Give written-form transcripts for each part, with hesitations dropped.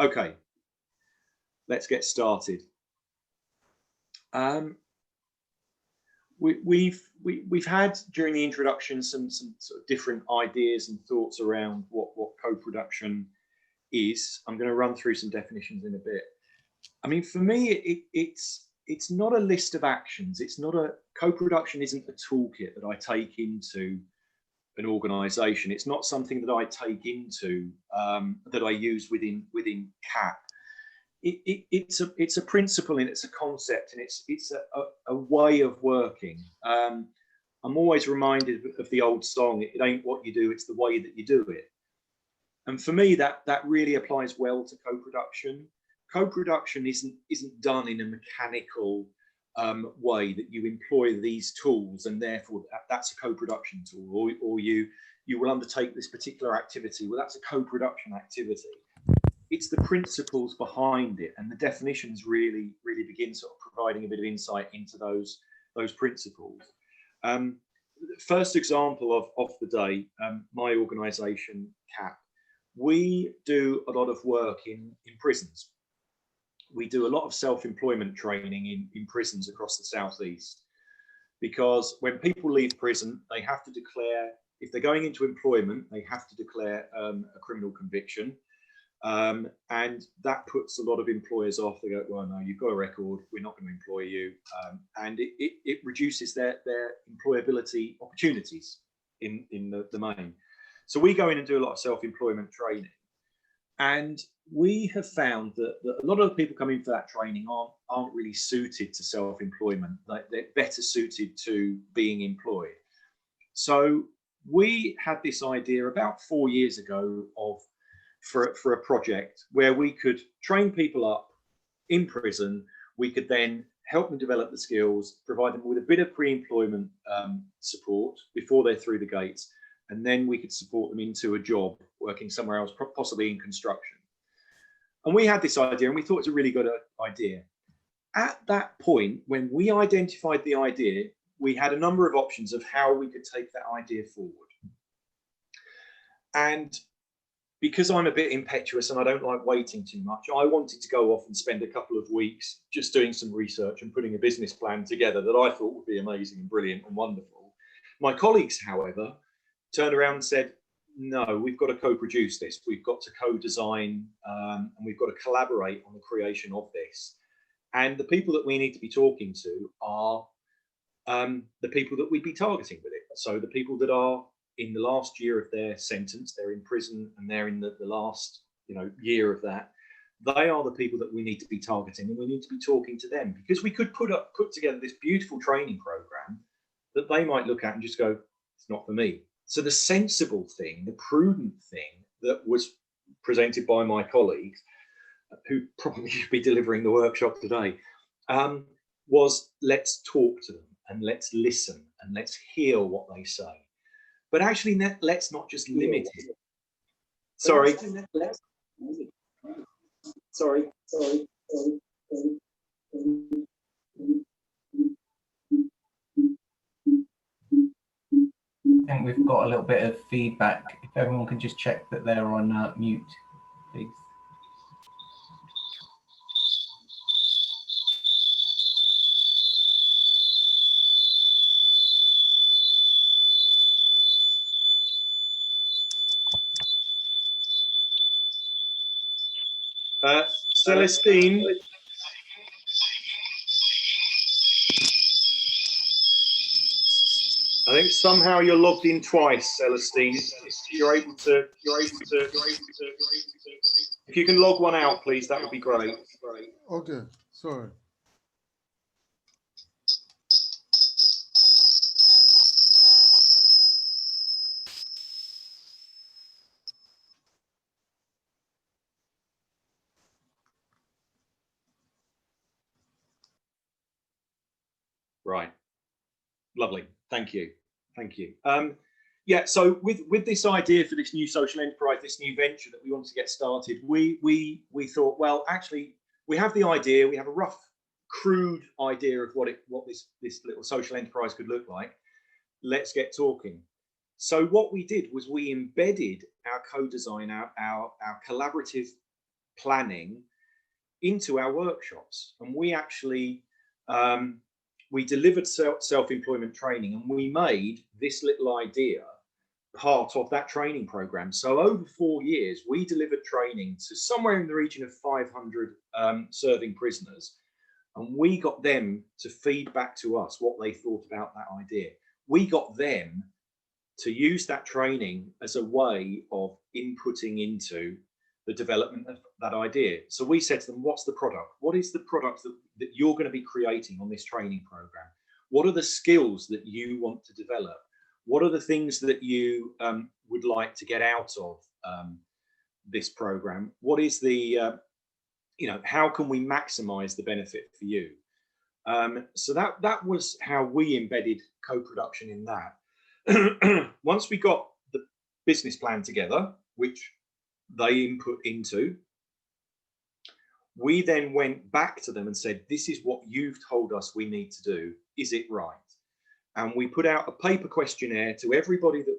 Okay, let's get started. We've had during the introduction some sort of different ideas and thoughts around what co-production is. I'm going to run through some definitions in a bit. I mean, for me, it's not a list of actions. It's not a co-production isn't a toolkit that I take into an organization. It's not something that I take into that I use within CAP. It's a principle and it's a concept and it's a way of working. I'm always reminded of the old song, it ain't what you do, it's the way that you do it. And for me, that really applies well to co-production. Co-production isn't done in a mechanical way that you employ these tools and therefore that's a co-production tool, or you will undertake this particular activity. Well, that's a co-production activity. It's the principles behind it, and the definitions really begin sort of providing a bit of insight into those principles. First example of the day, my organisation, CAP, we do a lot of work in prisons. We do a lot of self-employment training in prisons across the southeast, because when people leave prison, they have to declare, if they're going into employment, they have to declare a criminal conviction. And that puts a lot of employers off. They go, well, no, you've got a record, we're not going to employ you. And it reduces their employability opportunities in the main. So we go in and do a lot of self-employment training. And we have found that a lot of the people coming for that training aren't really suited to self-employment. They're better suited to being employed. So we had this idea about 4 years ago for a project where we could train people up in prison. We could then help them develop the skills, provide them with a bit of pre-employment support before they're through the gates, and then we could support them into a job working somewhere else, possibly in construction. And we had this idea and we thought it was a really good idea. At that point, when we identified the idea, we had a number of options of how we could take that idea forward. And because I'm a bit impetuous and I don't like waiting too much, I wanted to go off and spend a couple of weeks just doing some research and putting a business plan together that I thought would be amazing and brilliant and wonderful. My colleagues, however, turned around and said, no, we've got to co-produce this. We've got to co-design and we've got to collaborate on the creation of this. And the people that we need to be talking to are the people that we'd be targeting with it. So the people that are in the last year of their sentence, they're in prison and they're in the last year of that. They are the people that we need to be targeting, and we need to be talking to them, because we could put together this beautiful training program that they might look at and just go, it's not for me. So the sensible thing, the prudent thing that was presented by my colleagues, who probably should be delivering the workshop today, was let's talk to them and let's listen and let's hear what they say. But actually, let's not just limit it. Sorry. I think we've got a little bit of feedback. If everyone can just check that they're on mute, please. Celestine. I think somehow you're logged in twice, Celestine. You're able to. If you can log one out, please, that would be great. Okay, sorry. Right. Lovely. Thank you. Yeah, so with this idea for this new social enterprise, this new venture that we want to get started, we thought, well, actually, we have the idea, we have a rough, crude idea of what this little social enterprise could look like. Let's get talking. So what we did was we embedded our co-design, our collaborative planning into our workshops. And we actually, we delivered self-employment training, and we made this little idea part of that training program. So over 4 years, we delivered training to somewhere in the region of 500 serving prisoners. And we got them to feed back to us what they thought about that idea. We got them to use that training as a way of inputting into the development of that idea. So we said to them, what's the product? What is the product that you're going to be creating on this training program? What are the skills that you want to develop? What are the things that you would like to get out of this program? What is the, how can we maximize the benefit for you? So that was how we embedded co-production in that. Once we got the business plan together, which they input into, we then went back to them and said, this is what you've told us we need to do. Is it right? And we put out a paper questionnaire to everybody that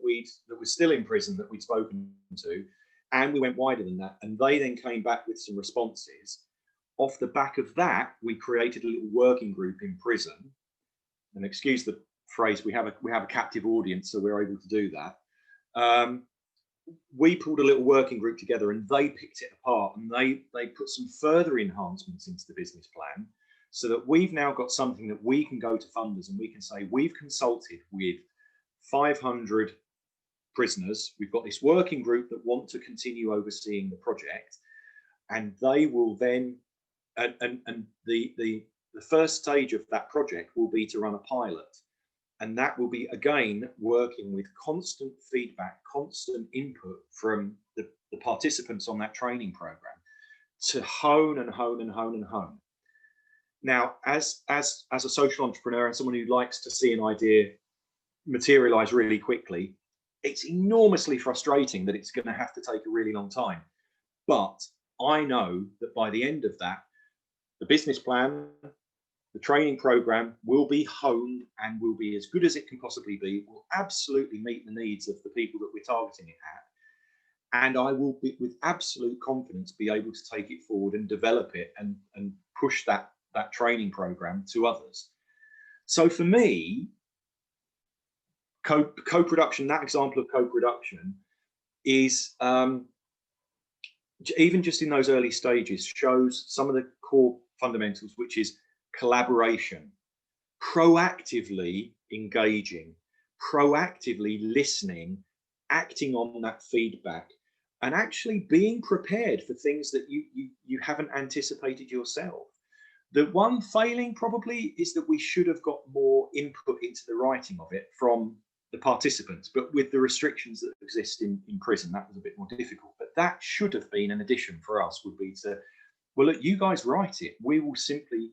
was still in prison that we'd spoken to, and we went wider than that. And they then came back with some responses. Off the back of that, we created a little working group in prison. And excuse the phrase, we have a captive audience, so we're able to do that. We pulled a little working group together, and they picked it apart, and they put some further enhancements into the business plan, so that we've now got something that we can go to funders and we can say, we've consulted with 500 prisoners. We've got this working group that want to continue overseeing the project, and they will then, and the first stage of that project will be to run a pilot. And that will be, again, working with constant feedback, constant input from the participants on that training program to hone and hone and hone and hone. Now, as a social entrepreneur and someone who likes to see an idea materialize really quickly, it's enormously frustrating that it's going to have to take a really long time. But I know that by the end of that, the business plan, the training program will be honed and will be as good as it can possibly be, will absolutely meet the needs of the people that we're targeting it at. And I will, with absolute confidence, be able to take it forward and develop it and push that training program to others. So for me, co-production, that example of co-production is, even just in those early stages, shows some of the core fundamentals, which is collaboration, proactively engaging, proactively listening, acting on that feedback, and actually being prepared for things that you haven't anticipated yourself. The one failing probably is that we should have got more input into the writing of it from the participants, but with the restrictions that exist in prison, that was a bit more difficult. But that should have been an addition for us, would be to, well, look, you guys write it. We will simply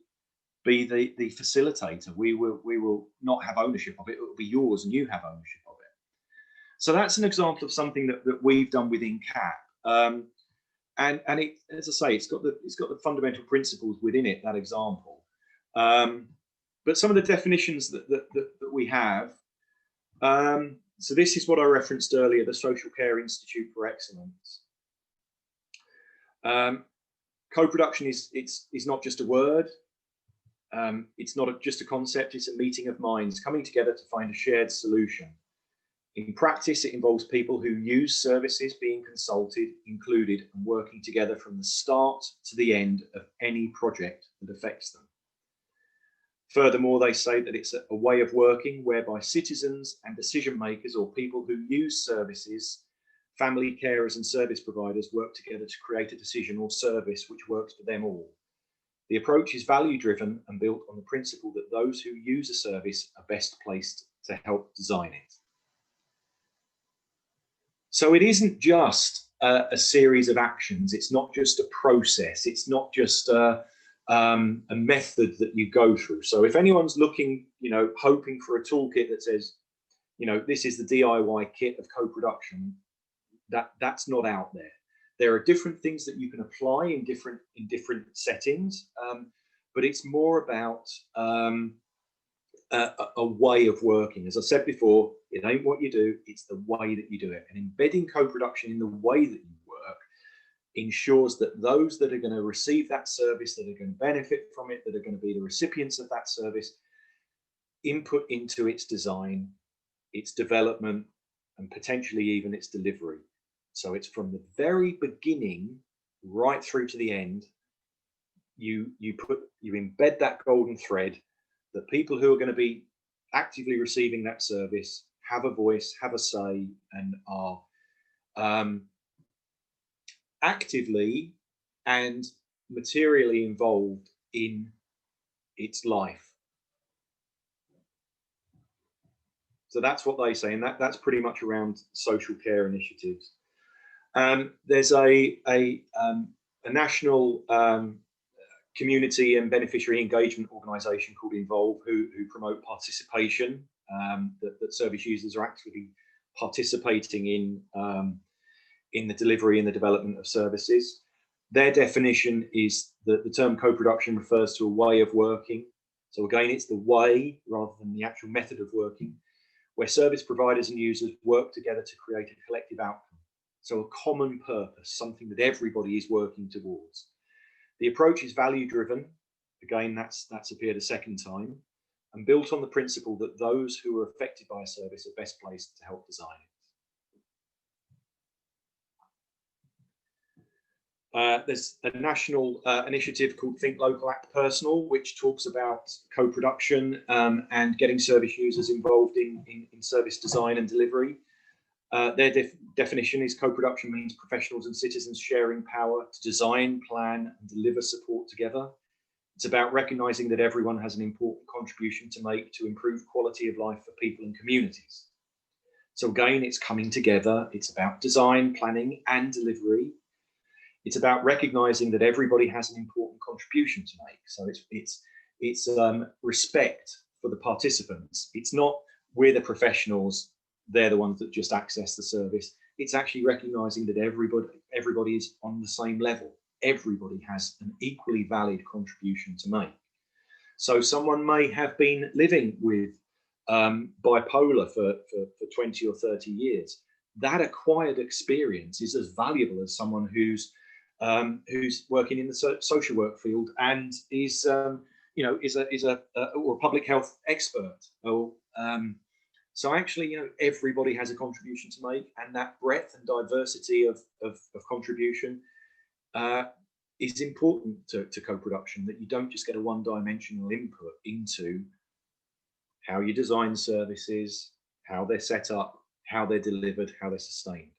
be the facilitator. We will not have ownership of it. It will be yours and you have ownership of it. So that's an example of something that we've done within CAP. And it, as I say, it's got the fundamental principles within it, that example. But some of the definitions that we have, so this is what I referenced earlier, the Social Care Institute for Excellence. Co-production is not just a word. It's not just a concept, it's a meeting of minds coming together to find a shared solution. In practice, it involves people who use services being consulted, included, and working together from the start to the end of any project that affects them. Furthermore, they say that it's a way of working whereby citizens and decision makers, or people who use services, family carers and service providers, work together to create a decision or service which works for them all. The approach is value driven and built on the principle that those who use a service are best placed to help design it. So it isn't just a series of actions. It's not just a process. It's not just a method that you go through. So if anyone's looking, hoping for a toolkit that says, this is the DIY kit of co-production, that's not out there. There are different things that you can apply in different settings, but it's more about a way of working. As I said before, it ain't what you do, it's the way that you do it. And embedding co-production in the way that you work ensures that those that are going to receive that service, that are going to benefit from it, that are going to be the recipients of that service, input into its design, its development, and potentially even its delivery. So it's from the very beginning right through to the end. You embed that golden thread that people who are going to be actively receiving that service have a voice, have a say, and are actively and materially involved in its life. So that's what they say, and that's pretty much around social care initiatives. There's a national community and beneficiary engagement organisation called Involve, who promote participation, that service users are actively participating in the delivery and the development of services. Their definition is that the term co-production refers to a way of working. So again, it's the way rather than the actual method of working, where service providers and users work together to create a collective outcome. So a common purpose, something that everybody is working towards. The approach is value driven. Again, that's appeared a second time, and built on the principle that those who are affected by a service are best placed to help design it. There's a national initiative called Think Local, Act Personal, which talks about co-production and getting service users involved in service design and delivery. Their definition is co-production means professionals and citizens sharing power to design, plan, and deliver support together. It's about recognizing that everyone has an important contribution to make to improve quality of life for people and communities. So again, it's coming together. It's about design, planning, and delivery. It's about recognizing that everybody has an important contribution to make. So it's respect for the participants. It's not we're the professionals, they're the ones that just access the service. It's actually recognizing that everybody is on the same level. Everybody has an equally valid contribution to make. So someone may have been living with bipolar for 20 or 30 years. That acquired experience is as valuable as someone who's working in the social work field and is a public health expert. So actually, everybody has a contribution to make, and that breadth and diversity of contribution is important to co-production, that you don't just get a one-dimensional input into how you design services, how they're set up, how they're delivered, how they're sustained.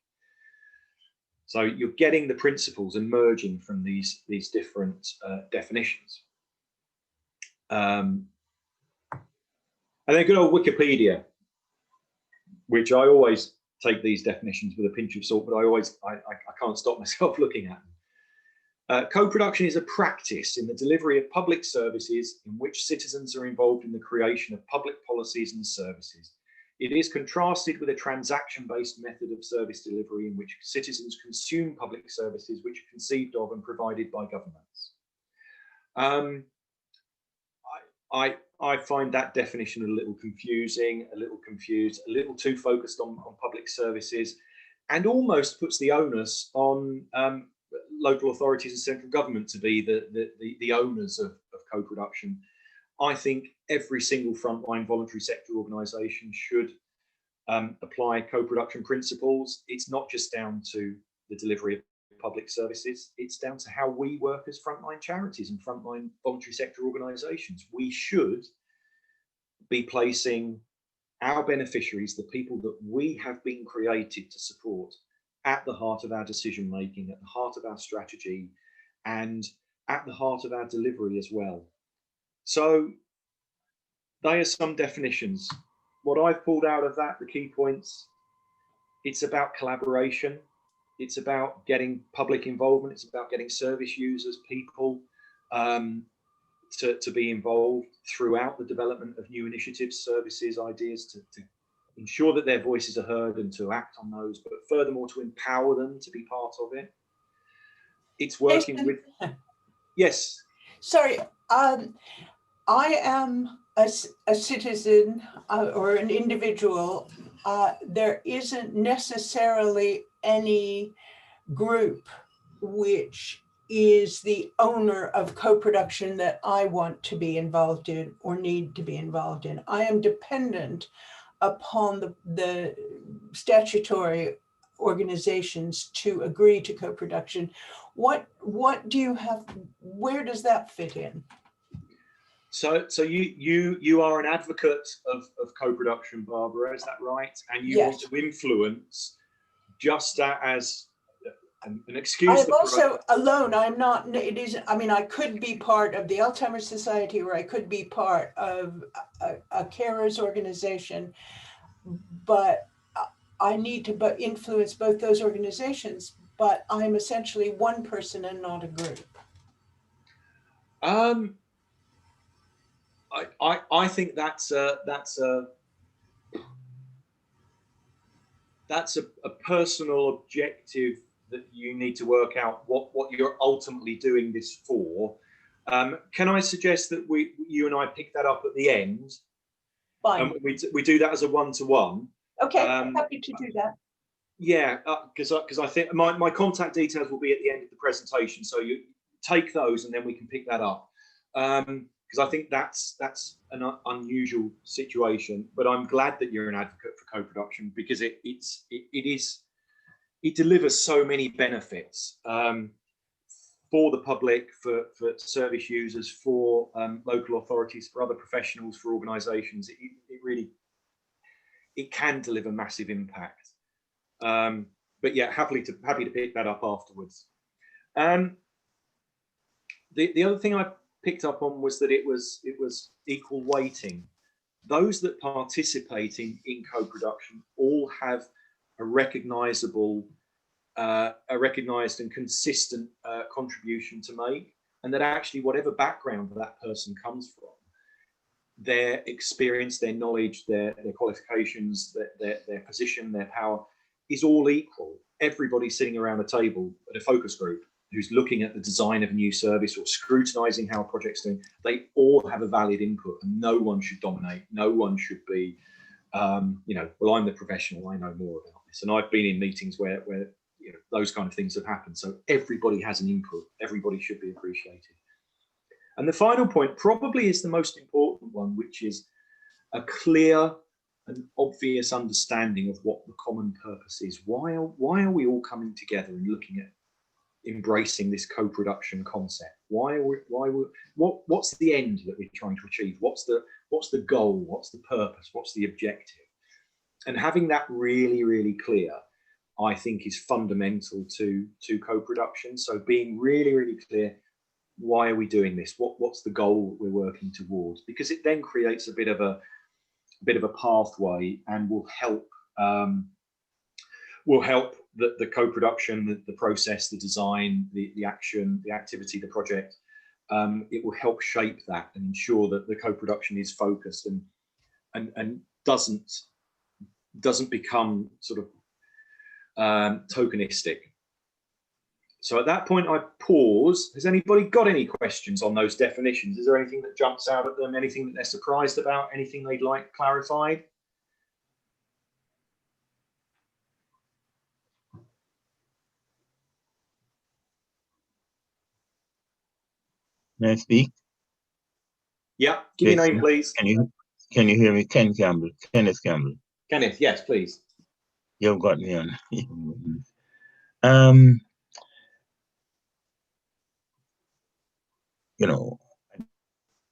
So you're getting the principles emerging from these different definitions. And then good old Wikipedia, which I always take these definitions with a pinch of salt, but I can't stop myself looking at them. Co-production is a practice in the delivery of public services in which citizens are involved in the creation of public policies and services. It is contrasted with a transaction-based method of service delivery in which citizens consume public services which are conceived of and provided by governments. I find that definition a little confusing, a little confused, a little too focused on public services, and almost puts the onus on local authorities and central government to be the owners of co-production. I think every single frontline voluntary sector organisation should apply co-production principles. It's not just down to the delivery of public services, it's down to how we work as frontline charities and frontline voluntary sector organisations. We should be placing our beneficiaries, the people that we have been created to support, at the heart of our decision making, at the heart of our strategy, and at the heart of our delivery as well. So they are some definitions. What I've pulled out of that, the key points, it's about collaboration. It's about getting public involvement. It's about getting service users, people to be involved throughout the development of new initiatives, services, ideas, to ensure that their voices are heard and to act on those, but furthermore to empower them to be part of it. It's working with, yes. Sorry, I am a citizen or an individual. There isn't necessarily any group which is the owner of co-production that I want to be involved in or need to be involved in. I am dependent upon the statutory organizations to agree to co-production. What do you have, where does that fit in? So you are an advocate of co-production, Barbara, is that right? And you want to influence just as an excuse. I'm also alone. I'm not, it is, I mean, I could be part of the Alzheimer's Society, or I could be part of a carers organization, but I need to influence both those organizations, but I'm essentially one person and not a group. I think that's a personal objective that you need to work out what you're ultimately doing this for. Can I suggest that you and I pick that up at the end? Fine. We do that as a one-to-one. Okay, I'm happy to do that. Yeah, because I think my contact details will be at the end of the presentation, so you take those and then we can pick that up. Because I think that's an unusual situation, but I'm glad that you're an advocate for co-production, because it delivers so many benefits for the public, for service users, for local authorities, for other professionals, for organisations. It really can deliver massive impact. But yeah, happy to pick that up afterwards. The other thing I picked up on was that it was equal weighting. Those that participate in co-production all have a recognised and consistent contribution to make, and that actually whatever background that person comes from, their experience, their knowledge, their qualifications, their position, their power is all equal. Everybody sitting around a table at a focus group who's looking at the design of a new service or scrutinising how a project's doing, they all have a valid input, and no one should dominate. No one should be, well, I'm the professional, I know more about this. And I've been in meetings where those kind of things have happened. So everybody has an input. Everybody should be appreciated. And the final point probably is the most important one, which is a clear and obvious understanding of what the common purpose is. Why are we all coming together and looking at embracing this co-production concept? What's the end that we're trying to achieve? What's the goal? What's the purpose? What's the objective? And having that really, really clear, I think, is fundamental to co-production. So being really, really clear, why are we doing this? What's the goal we're working towards? Because it then creates a bit of a pathway, and will help the co-production, the process, the design, the action, the activity, the project. It will help shape that and ensure that the co-production is focused and doesn't become sort of tokenistic. So at that point, I pause. Has anybody got any questions on those definitions? Is there anything that jumps out at them? Anything that they're surprised about? Anything they'd like clarified? May I speak? Yeah, give me your name, please. Can you hear me? Kenneth Campbell. Kenneth, yes, please. You've got me on. I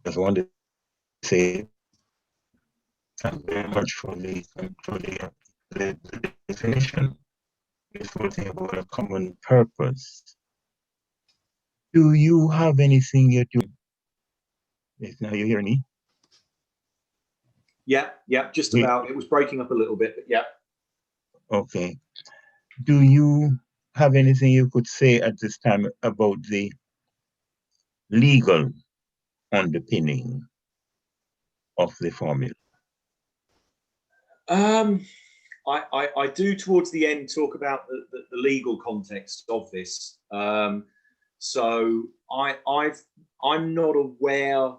just wanted to say thank you very much for the definition. This whole thing about a common purpose. Do you have anything you're doing? Now you hear me? Yeah, just about. It was breaking up a little bit, but yeah. Okay. Do you have anything you could say at this time about the legal underpinning of the formula? I do towards the end talk about the legal context of this. So I'm not aware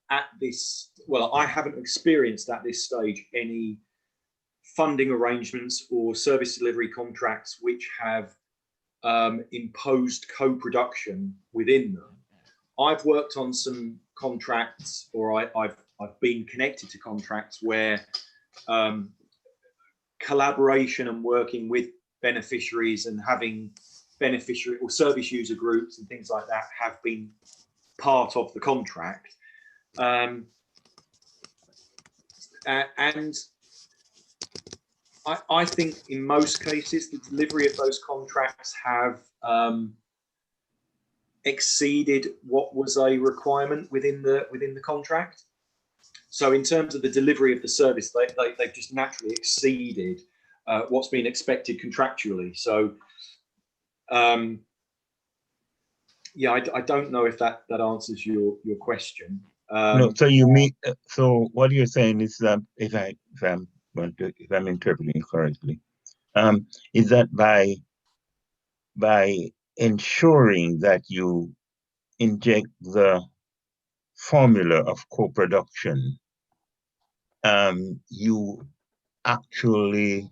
at this, well, I haven't experienced at this stage any funding arrangements or service delivery contracts which have imposed co-production within them. I've worked on some contracts, or I've been connected to contracts where collaboration and working with beneficiaries and having beneficiary or service user groups and things like that have been part of the contract. And I think in most cases, the delivery of those contracts have exceeded what was a requirement within the contract. So in terms of the delivery of the service, they've just naturally exceeded what's been expected contractually. So yeah, I don't know if that answers your question. No, so you mean, so what you're saying is that if I'm interpreting correctly, is that by ensuring that you inject the formula of co-production, you actually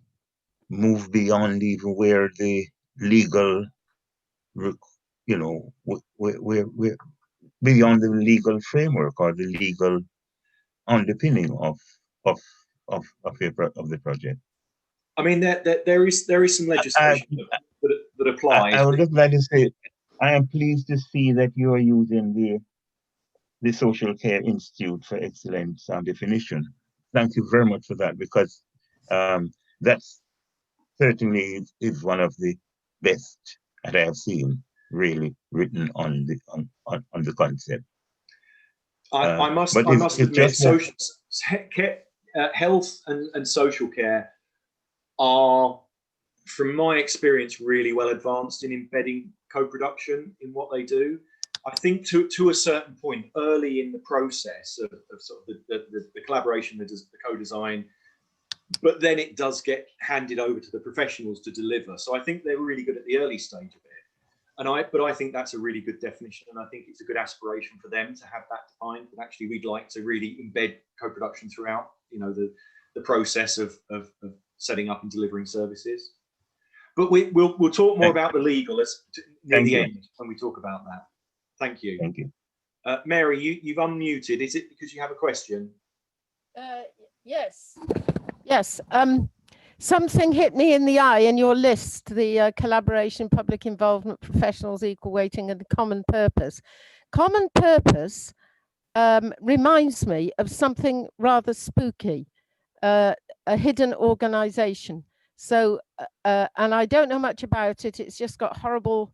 move beyond even where the legal, we're beyond the legal framework or the legal underpinning of the project. I mean, there is some legislation that applies. I would just like to say, I am pleased to see that you are using the Social Care Institute for Excellence definition. Thank you very much for that, because that's certainly is one of the best that I have seen really written on the concept. I must admit, social care, health and social care are, from my experience, really well advanced in embedding co-production in what they do. I think to a certain point early in the process of sort of the collaboration, the co-design, but then it does get handed over to the professionals to deliver. So I think they're really good at the early stage of it. But I think that's a really good definition, and I think it's a good aspiration for them to have that defined. But actually, we'd like to really embed co-production throughout, the process of setting up and delivering services. But we'll talk more about the legal near the end when we talk about that. Thank you. Thank you. Mary, you've unmuted. Is it because you have a question? Yes. Yes. Something hit me in the eye in your list, the collaboration, public involvement, professionals, equal weighting, and the common purpose. Common purpose reminds me of something rather spooky, a hidden organization. So, and I don't know much about it. It's just got horrible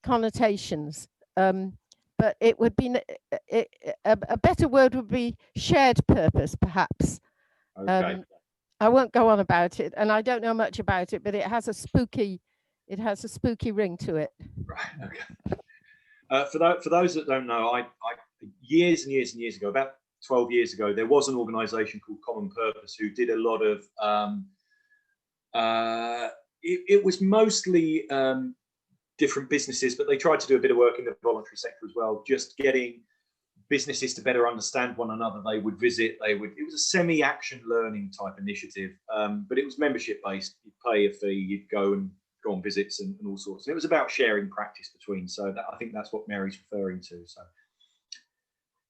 connotations. But it would be, a better word would be shared purpose, perhaps. Okay. I won't go on about it, and I don't know much about it, but it has a spooky ring to it. Right. Okay. For those that don't know, I years and years and years ago, about 12 years ago, there was an organisation called Common Purpose who did a lot of. It was mostly different businesses, but they tried to do a bit of work in the voluntary sector as well, just getting businesses to better understand one another. They would visit, it was a semi-action learning type initiative, but it was membership based. You'd pay a fee, you'd go on visits and all sorts. And it was about sharing practice between. So I think that's what Mary's referring to. So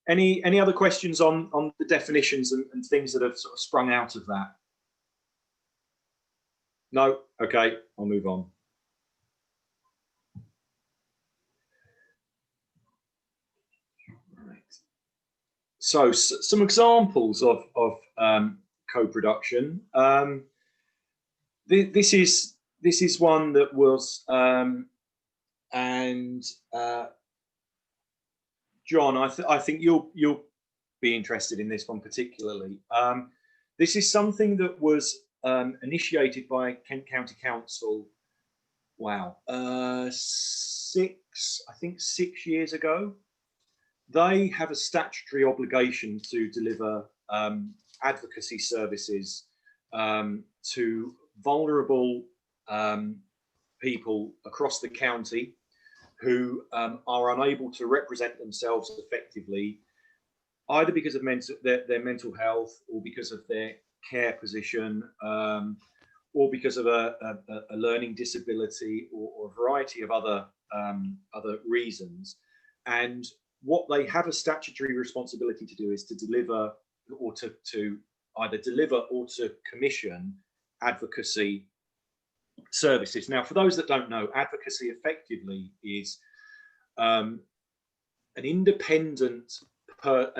any other questions on the definitions and things that have sort of sprung out of that? No? Okay, I'll move on. So some examples of co-production. This is one that was, and John, I think you'll be interested in this one particularly. This is something that was initiated by Kent County Council. Wow, 6 years ago. They have a statutory obligation to deliver advocacy services to vulnerable people across the county who are unable to represent themselves effectively, either because of their mental health or because of their care position, or because of a learning disability, or a variety of other reasons. And what they have a statutory responsibility to do is to deliver, or to either deliver or to commission advocacy services. Now, for those that don't know, advocacy effectively is an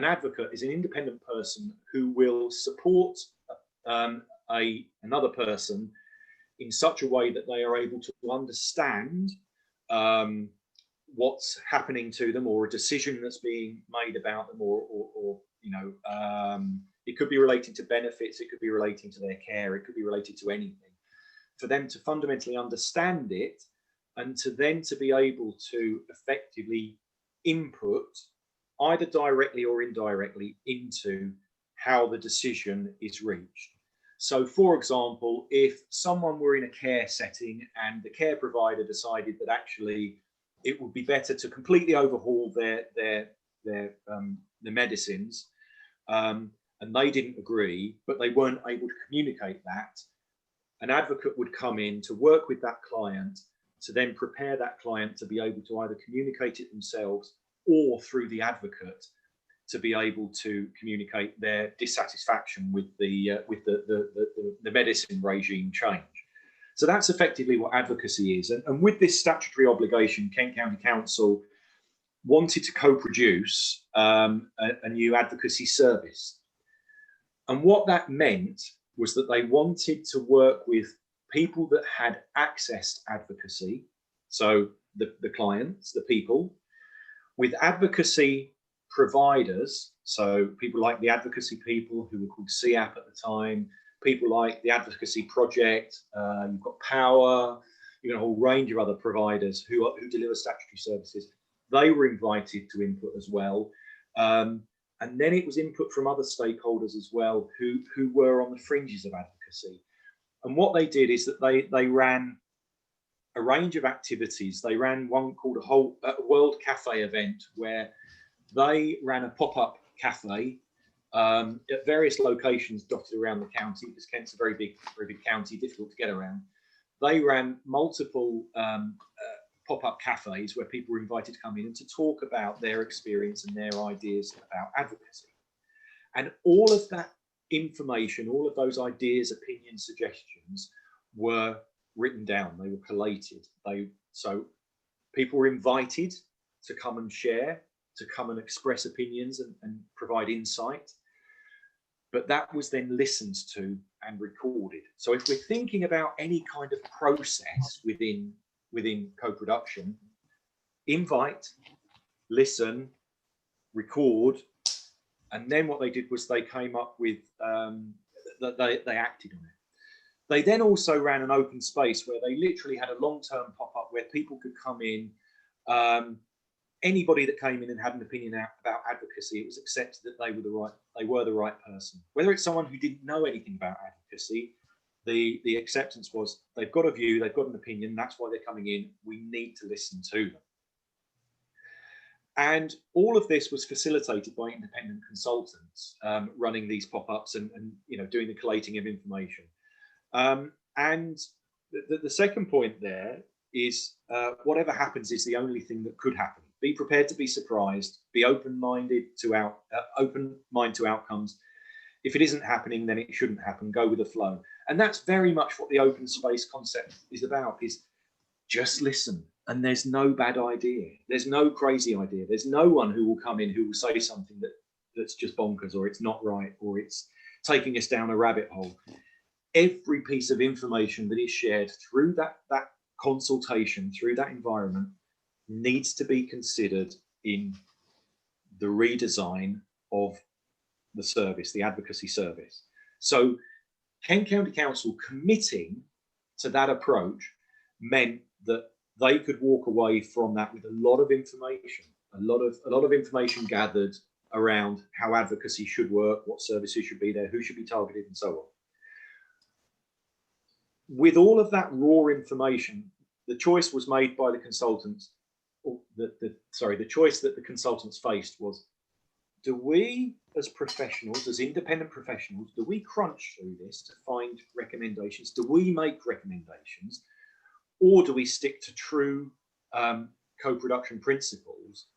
advocate is an independent person who will support another person in such a way that they are able to understand what's happening to them, or a decision that's being made about them, or it could be relating to benefits, it could be relating to their care, it could be related to anything. For them to fundamentally understand it, and to be able to effectively input, either directly or indirectly, into how the decision is reached. So, for example, if someone were in a care setting and the care provider decided that actually it would be better to completely overhaul their medicines, and they didn't agree, but they weren't able to communicate that, an advocate would come in to work with that client to then prepare that client to be able to either communicate it themselves, or through the advocate to be able to communicate their dissatisfaction with the medicine regime change. So that's effectively what advocacy is. And with this statutory obligation, Kent County Council wanted to co-produce a new advocacy service. And what that meant was that they wanted to work with people that had accessed advocacy, so the clients, the people, with advocacy providers, so people like the advocacy people, who were called CAP at the time, people like the Advocacy Project, you've got Power, you've got a whole range of other providers who deliver statutory services. They were invited to input as well. And then it was input from other stakeholders as well, who were on the fringes of advocacy. And what they did is that they ran a range of activities. They ran one called a World Cafe event, where they ran a pop-up cafe at various locations dotted around the county, because Kent's a very big county, difficult to get around. They ran multiple pop-up cafes where people were invited to come in and to talk about their experience and their ideas about advocacy. And all of that information, all of those ideas, opinions, suggestions were written down, they were collated. So people were invited to come and share, to come and express opinions and provide insight. But that was then listened to and recorded. So if we're thinking about any kind of process within co-production, invite, listen, record, and then what they did was they came up with, they acted on it. They then also ran an open space where they literally had a long-term pop-up where people could come in. Anybody that came in and had an opinion about advocacy, it was accepted that they were the right person. Whether it's someone who didn't know anything about advocacy, the acceptance was they've got a view, they've got an opinion, that's why they're coming in, we need to listen to them. And all of this was facilitated by independent consultants running these pop-ups and doing the collating of information. And the second point there is whatever happens is the only thing that could happen. Be prepared to be surprised, be open-minded to outcomes. If it isn't happening, then it shouldn't happen, go with the flow. And that's very much what the open space concept is about, is just listen. And there's no bad idea. There's no crazy idea. There's no one who will come in who will say something that's just bonkers, or it's not right, or it's taking us down a rabbit hole. Every piece of information that is shared through that consultation, through that environment, needs to be considered in the redesign of the service, the advocacy service. So Kent County Council committing to that approach meant that they could walk away from that with a lot of information, a lot of information gathered around how advocacy should work, what services should be there, who should be targeted, and so on. With all of that raw information, the choice was made by the consultants, or the choice that the consultants faced was, do we as professionals, as independent professionals, do we crunch through this to find recommendations? Do we make recommendations? Or do we stick to true co-production principles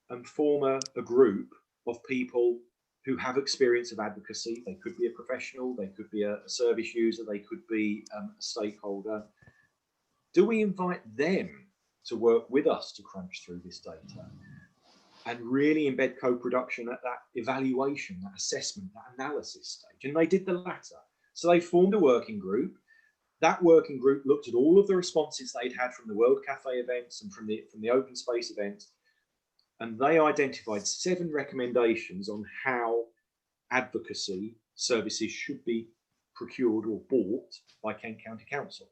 and form a group of people who have experience of advocacy? They could be a professional, they could be a service user, they could be a stakeholder. Do we invite them to work with us to crunch through this data and really embed co-production at that evaluation, that assessment, that analysis stage? And they did the latter. So they formed a working group. That working group looked at all of the responses they'd had from the World Cafe events and from the open space events, and they identified 7 recommendations on how advocacy services should be procured or bought by Kent County Council.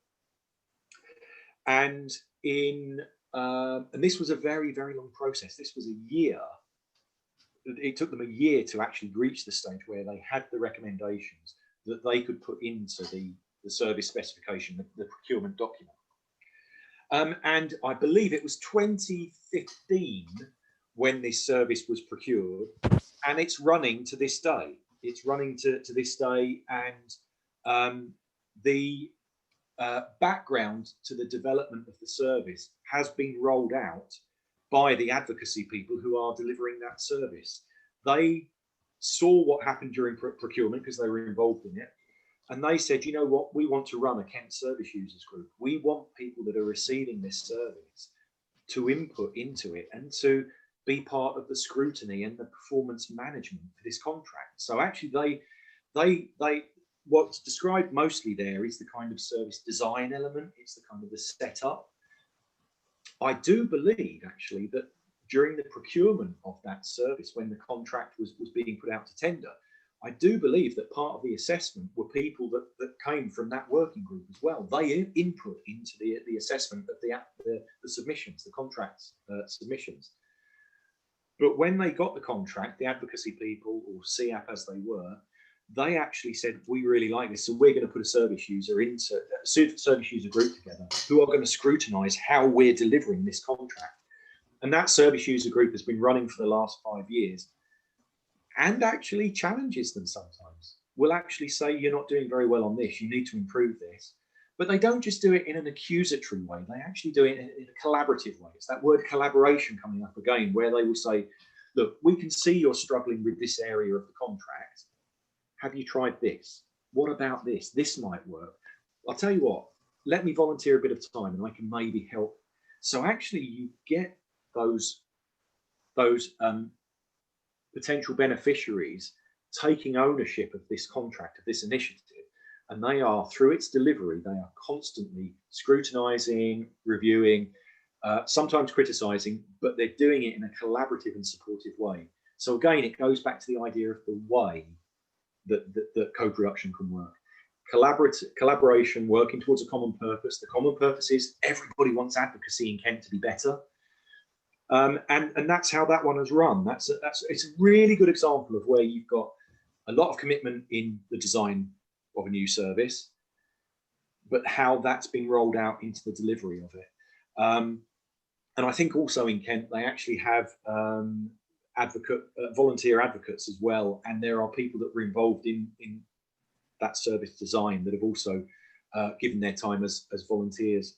And and this was a very, very long process. This was a year. It took them a year to actually reach the stage where they had the recommendations that they could put into the service specification, the procurement document. And I believe it was 2015 when this service was procured, and it's running to this day. It's running to this day, and the background to the development of the service has been rolled out by the advocacy people who are delivering that service. They saw what happened during procurement because they were involved in it. And they said, you know what, we want to run a Kent service users group. We want people that are receiving this service to input into it and to be part of the scrutiny and the performance management for this contract. So actually they what's described mostly there is the kind of service design element. It's the kind of the setup. I do believe actually that during the procurement of that service, when the contract was being put out to tender, I do believe that part of the assessment were people that came from that working group as well. They input into the assessment of the submissions, the contracts submissions. But when they got the contract, the advocacy people, or CAP as they were, they actually said, we really like this, so we're going to put a service user group together who are going to scrutinise how we're delivering this contract. And that service user group has been running for the last 5 years, and actually challenges them sometimes. Will actually say, you're not doing very well on this, you need to improve this. But they don't just do it in an accusatory way, they actually do it in a collaborative way. It's that word collaboration coming up again, where they will say, look, we can see you're struggling with this area of the contract. Have you tried this? What about this? This might work. I'll tell you what, let me volunteer a bit of time and I can maybe help. So actually you get those potential beneficiaries taking ownership of this contract, of this initiative, and they are, through its delivery, they are constantly scrutinising, reviewing, sometimes criticising, but they're doing it in a collaborative and supportive way. So again, it goes back to the idea of the way that co-production can work. Collaboration, working towards a common purpose. The common purpose is everybody wants advocacy in Kent to be better. And that's how that one has run. It's a really good example of where you've got a lot of commitment in the design of a new service, but how that's been rolled out into the delivery of it. And I think also in Kent, they actually have volunteer advocates as well. And there are people that were involved in that service design that have also given their time as volunteers.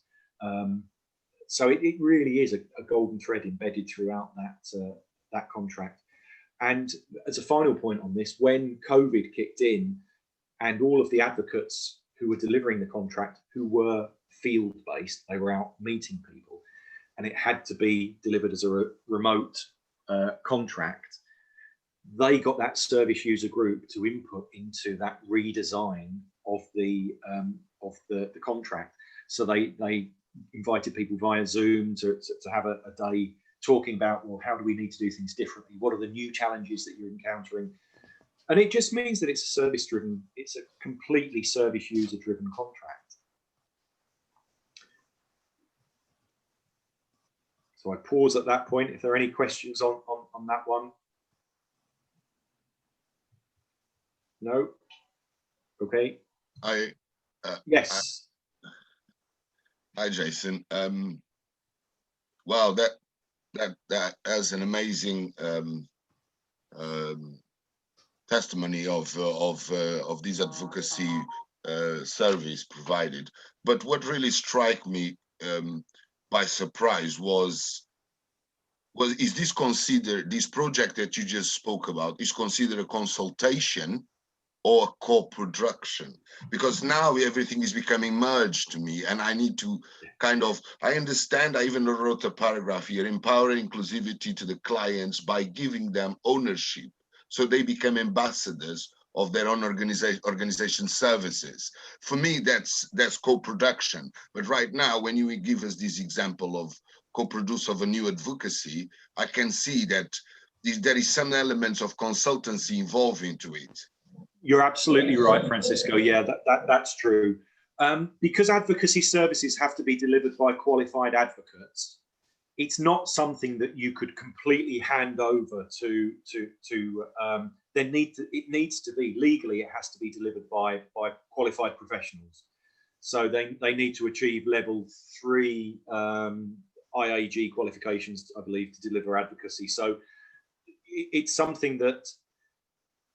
So it really is a golden thread embedded throughout that contract. And as a final point on this, when COVID kicked in and all of the advocates who were delivering the contract, who were field-based, they were out meeting people, and it had to be delivered as a remote contract, they got that service user group to input into that redesign of the contract. So they invited people via Zoom to have a day talking about, well, how do we need to do things differently? What are the new challenges that you're encountering? And it just means that it's a service-driven, it's a completely service user-driven contract. So I pause at that point if there are any questions on that one. No? Okay. Yes. Hi, Jason. Wow, that has an amazing testimony of this advocacy service provided. But what really struck me by surprise is this considered, this project that you just spoke about, is considered a consultation or co-production? Because now everything is becoming merged to me, and I need to I understand, I even wrote a paragraph here, empower inclusivity to the clients by giving them ownership, so they become ambassadors of their own organization services. For me, that's co-production. But right now, when you give us this example of co-produce of a new advocacy, I can see that there is some elements of consultancy involved into it. You're absolutely right, Francisco. Yeah, that's true. Because advocacy services have to be delivered by qualified advocates, it's not something that you could completely hand over to it needs to be legally, it has to be delivered by qualified professionals. So they need to achieve level 3 IAG qualifications, I believe, to deliver advocacy. So it's something that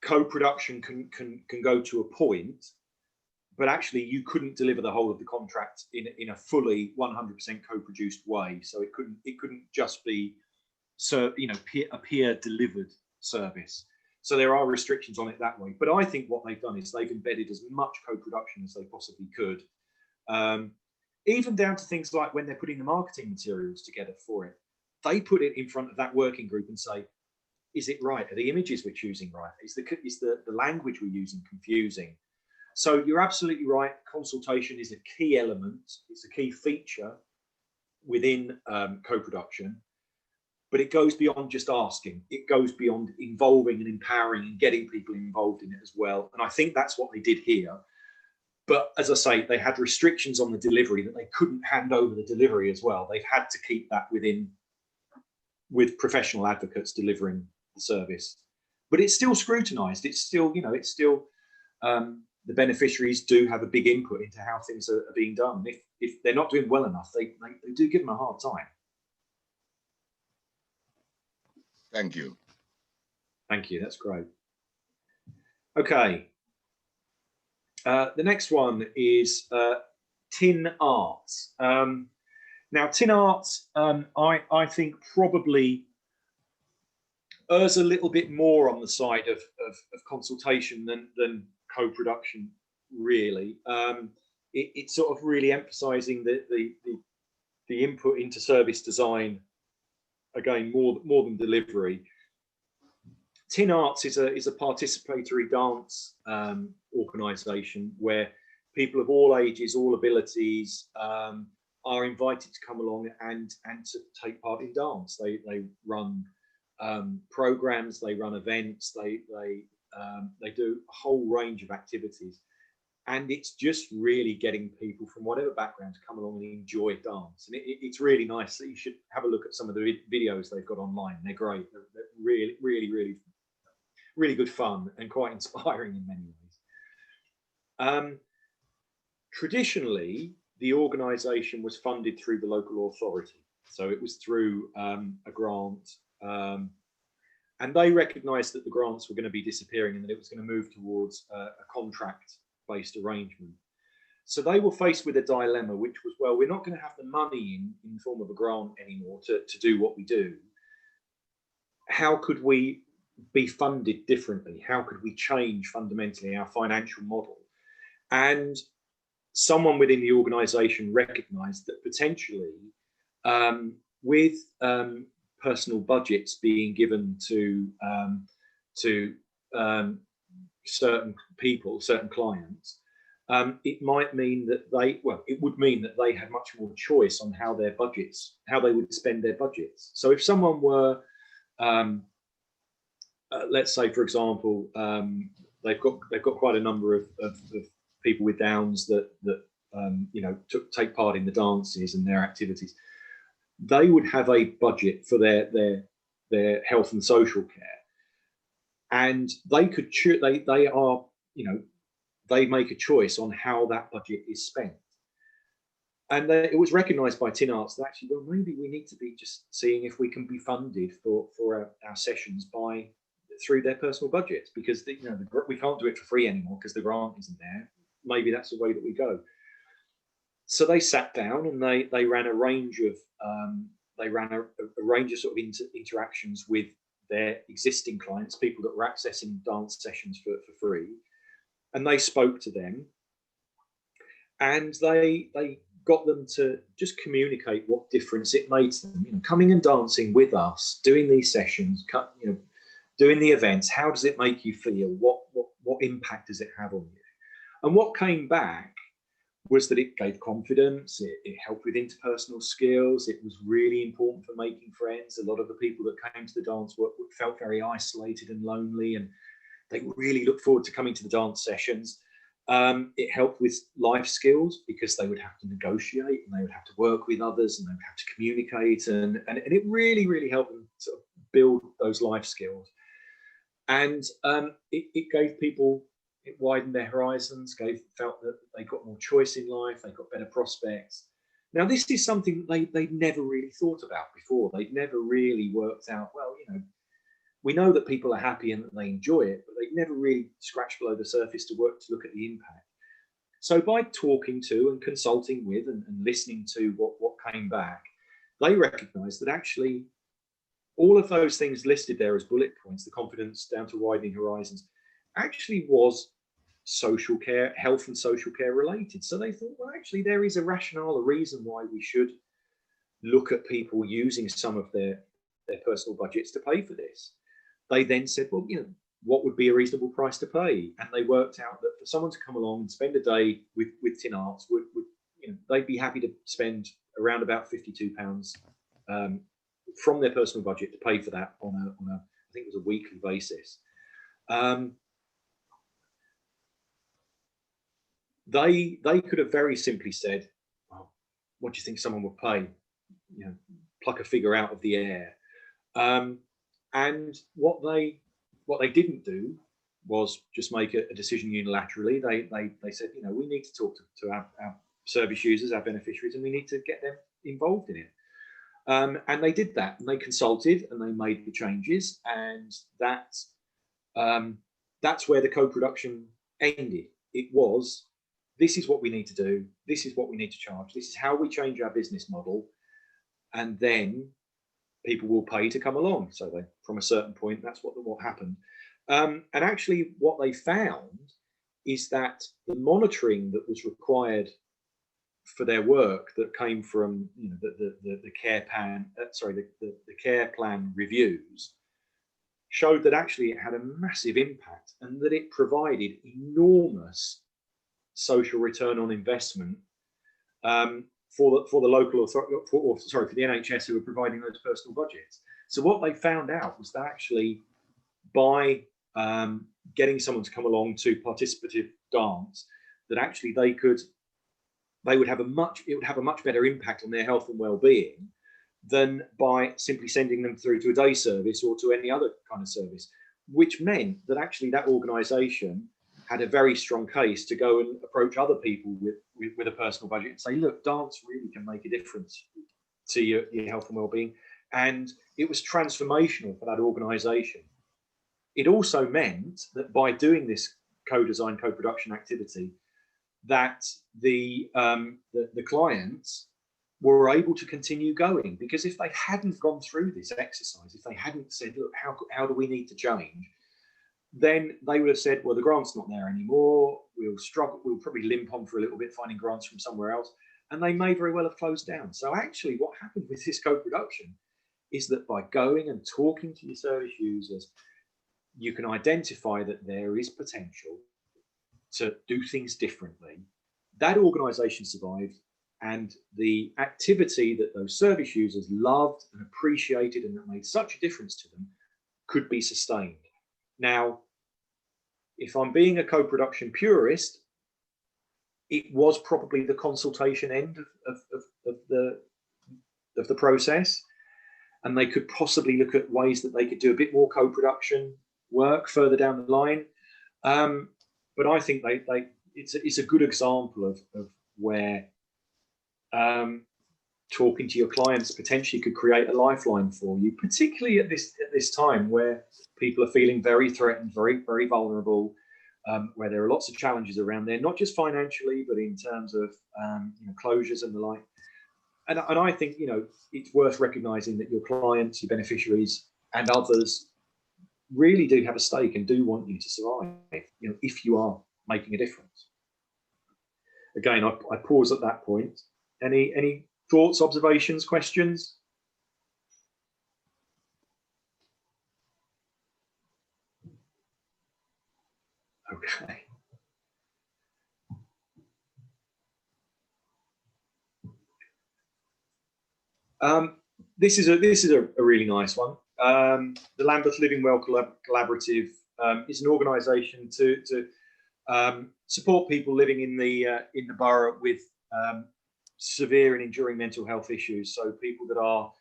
co-production can go to a point, but actually you couldn't deliver the whole of the contract in a fully 100% co-produced way. So it couldn't just be a peer delivered service. So there are restrictions on it that way. But I think what they've done is they've embedded as much co-production as they possibly could, even down to things like when they're putting the marketing materials together for it. They put it in front of that working group and say, is it right? Are the images we're choosing right? Is the language we're using confusing? So you're absolutely right. Consultation is a key element. It's a key feature within co-production, but it goes beyond just asking. It goes beyond involving and empowering and getting people involved in it as well. And I think that's what they did here. But as I say, they had restrictions on the delivery that they couldn't hand over the delivery as well. They've had to keep that with professional advocates delivering the service. But it's still scrutinized. It's still, the beneficiaries do have a big input into how things are being done. If they're not doing well enough, they do give them a hard time. Thank you. Thank you. That's great. Okay. The next one is tin arts. Now, tin arts, I think probably errs a little bit more on the side of consultation than co-production, really. It's sort of really emphasising the input into service design, again, more than delivery. Tin Arts is a participatory dance organisation where people of all ages, all abilities are invited to come along and to take part in dance. They run programs, they run events, they do a whole range of activities, and it's just really getting people from whatever background to come along and enjoy dance. And it's really nice. That you should have a look at some of the videos they've got online. They're great. They're really good fun and quite inspiring in many ways. Traditionally, the organisation was funded through the local authority, so it was through a grant, and they recognised that the grants were going to be disappearing and that it was going to move towards a contract-based arrangement. So they were faced with a dilemma, which was, well, we're not going to have the money in the form of a grant anymore to do what we do. How could we be funded differently? How could we change fundamentally our financial model? And someone within the organisation recognised that potentially with personal budgets being given to certain people, certain clients, it might mean that it would mean that they had much more choice on how they would spend their budgets. So if someone were, let's say, for example, they've got quite a number of people with Downs that take part in the dances and their activities, they would have a budget for their health and social care, and they could they make a choice on how that budget is spent. And it was recognised by Tin Arts that actually, well, maybe we need to be just seeing if we can be funded for our sessions through their personal budgets, because we can't do it for free anymore because the grant isn't there. Maybe that's the way that we go. So they sat down and they ran a range of sort of interactions with their existing clients, people that were accessing dance sessions for free, and they spoke to them, and they got them to just communicate what difference it made to them. Coming and dancing with us, doing these sessions, doing the events. How does it make you feel? What impact does it have on you? And what came back was that it gave confidence, it helped with interpersonal skills, it was really important for making friends. A lot of the people that came to the dance work felt very isolated and lonely, and they really looked forward to coming to the dance sessions. It helped with life skills, because they would have to negotiate and they would have to work with others and they would have to communicate, and it really, really helped them sort of build those life skills. And it gave people, it widened their horizons, felt that they got more choice in life, they got better prospects. Now, this is something that they'd never really thought about before. They'd never really worked out, well, we know that people are happy and that they enjoy it, but they'd never really scratched below the surface to look at the impact. So by talking to and consulting with and listening to what came back, they recognized that actually all of those things listed there as bullet points, the confidence down to widening horizons, actually was social care, health and social care related. So they thought, well, actually there is a rationale, a reason why we should look at people using some of their personal budgets to pay for this. They then said, well, what would be a reasonable price to pay? And they worked out that for someone to come along and spend a day with Tin Arts, would they'd be happy to spend around about £52 from their personal budget to pay for that on a I think it was a weekly basis. They could have very simply said, well, what do you think someone would pay? Pluck a figure out of the air. And what they didn't do was just make a decision unilaterally. They said, we need to talk to our service users, our beneficiaries, and we need to get them involved in it. And they did that, and they consulted and they made the changes, and that's where the co-production ended. It was, this is what we need to do, this is what we need to charge, this is how we change our business model, and then people will pay to come along. So from a certain point, that's what happened. And actually what they found is that the monitoring that was required for their work that came from the care plan reviews showed that actually it had a massive impact, and that it provided enormous social return on investment for the local authority, for the NHS who were providing those personal budgets. So what they found out was that actually by getting someone to come along to participative dance, that actually it would have a much better impact on their health and well-being than by simply sending them through to a day service or to any other kind of service, which meant that actually that organisation had a very strong case to go and approach other people with a personal budget and say, look, dance really can make a difference to your health and well-being. And it was transformational for that organisation. It also meant that by doing this co-design, co-production activity, that the clients were able to continue going, because if they hadn't gone through this exercise, if they hadn't said, look, how do we need to change, then they would have said, well, the grant's not there anymore, we'll struggle, we'll probably limp on for a little bit finding grants from somewhere else, and they may very well have closed down. So actually what happened with this co-production is that by going and talking to your service users, you can identify that there is potential to do things differently. That organisation survived, and the activity that those service users loved and appreciated and that made such a difference to them could be sustained. Now, if I'm being a co-production purist, it was probably the consultation end of the process, and they could possibly look at ways that they could do a bit more co-production work further down the line. But I think it's a good example of where talking to your clients potentially could create a lifeline for you, particularly at this time where people are feeling very threatened, very vulnerable, where there are lots of challenges around there, not just financially, but in terms of closures and the like. And I think it's worth recognizing that your clients, your beneficiaries, and others really do have a stake and do want you to survive, if you are making a difference. Again, I pause at that point. Any thoughts, observations, questions? Okay. This is a really nice one. The Lambeth Living Well Collaborative is an organisation to support people living in the borough with severe and enduring mental health issues. So people that are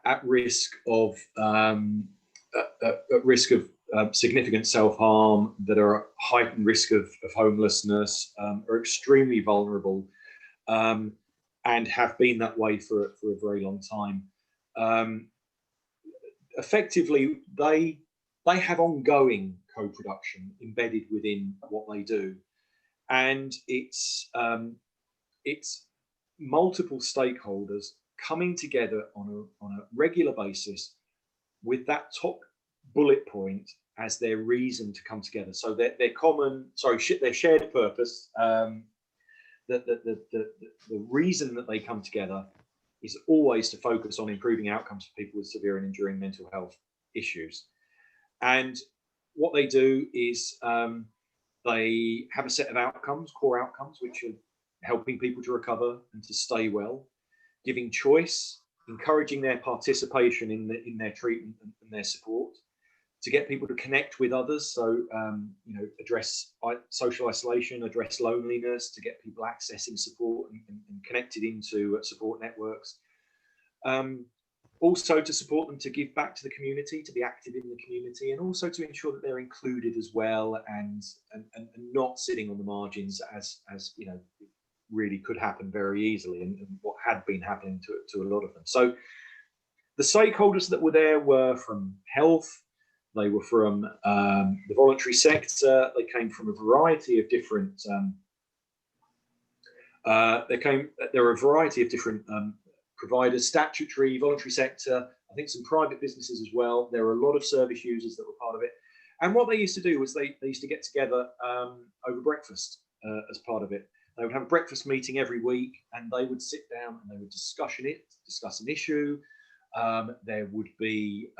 at risk of significant self-harm, that are at heightened risk of homelessness, are extremely vulnerable, and have been that way for a very long time. Effectively, they have ongoing co-production embedded within what they do, and it's multiple stakeholders coming together on a regular basis with that top bullet point as their reason to come together. So their shared purpose, the reason that they come together is always to focus on improving outcomes for people with severe and enduring mental health issues. And what they do is they have a set of outcomes, core outcomes, which are helping people to recover and to stay well, giving choice, encouraging their participation in their treatment and their support, to get people to connect with others. So, address social isolation, address loneliness, to get people accessing support and connected into support networks. Also to support them to give back to the community, to be active in the community, and also to ensure that they're included as well, and not sitting on the margins as really could happen very easily, and what had been happening to a lot of them. So the stakeholders that were there were from health, they were from the voluntary sector, they came from a variety of different there were a variety of different providers, statutory, voluntary sector, I think some private businesses as well. There were a lot of service users that were part of it. And what they used to do was they used to get together over breakfast as part of it. They would have a breakfast meeting every week, and they would sit down and they would discuss an issue. There would be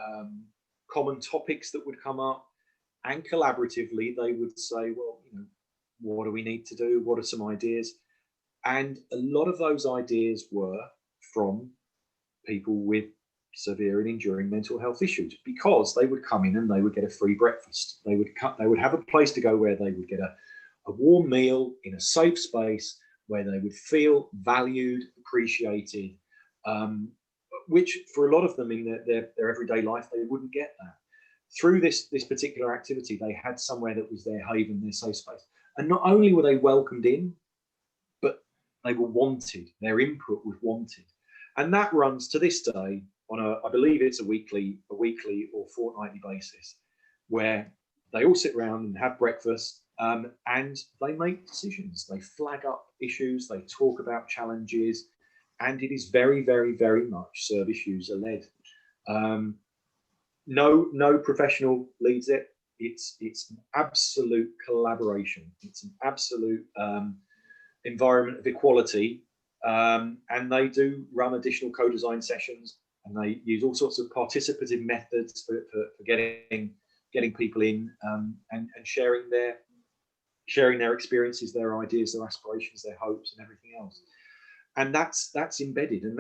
common topics that would come up, and collaboratively they would say, well, what do we need to do? What are some ideas? And a lot of those ideas were from people with severe and enduring mental health issues, because they would come in and they would get a free breakfast. They would have a place to go where they would get a warm meal in a safe space where they would feel valued, appreciated, which for a lot of them in their everyday life, they wouldn't get that. Through this particular activity, they had somewhere that was their haven, their safe space. And not only were they welcomed in, but they were wanted, their input was wanted. And that runs to this day on I believe it's a weekly or fortnightly basis, where they all sit around and have breakfast, and they make decisions. They flag up issues, they talk about challenges, and it is very, very, very much service user led. No professional leads it. It's an absolute collaboration. It's an absolute environment of equity, and they do run additional co-design sessions, and they use all sorts of participative methods for getting people in, and sharing their experiences, their ideas, their aspirations, their hopes, and everything else. And that's embedded, and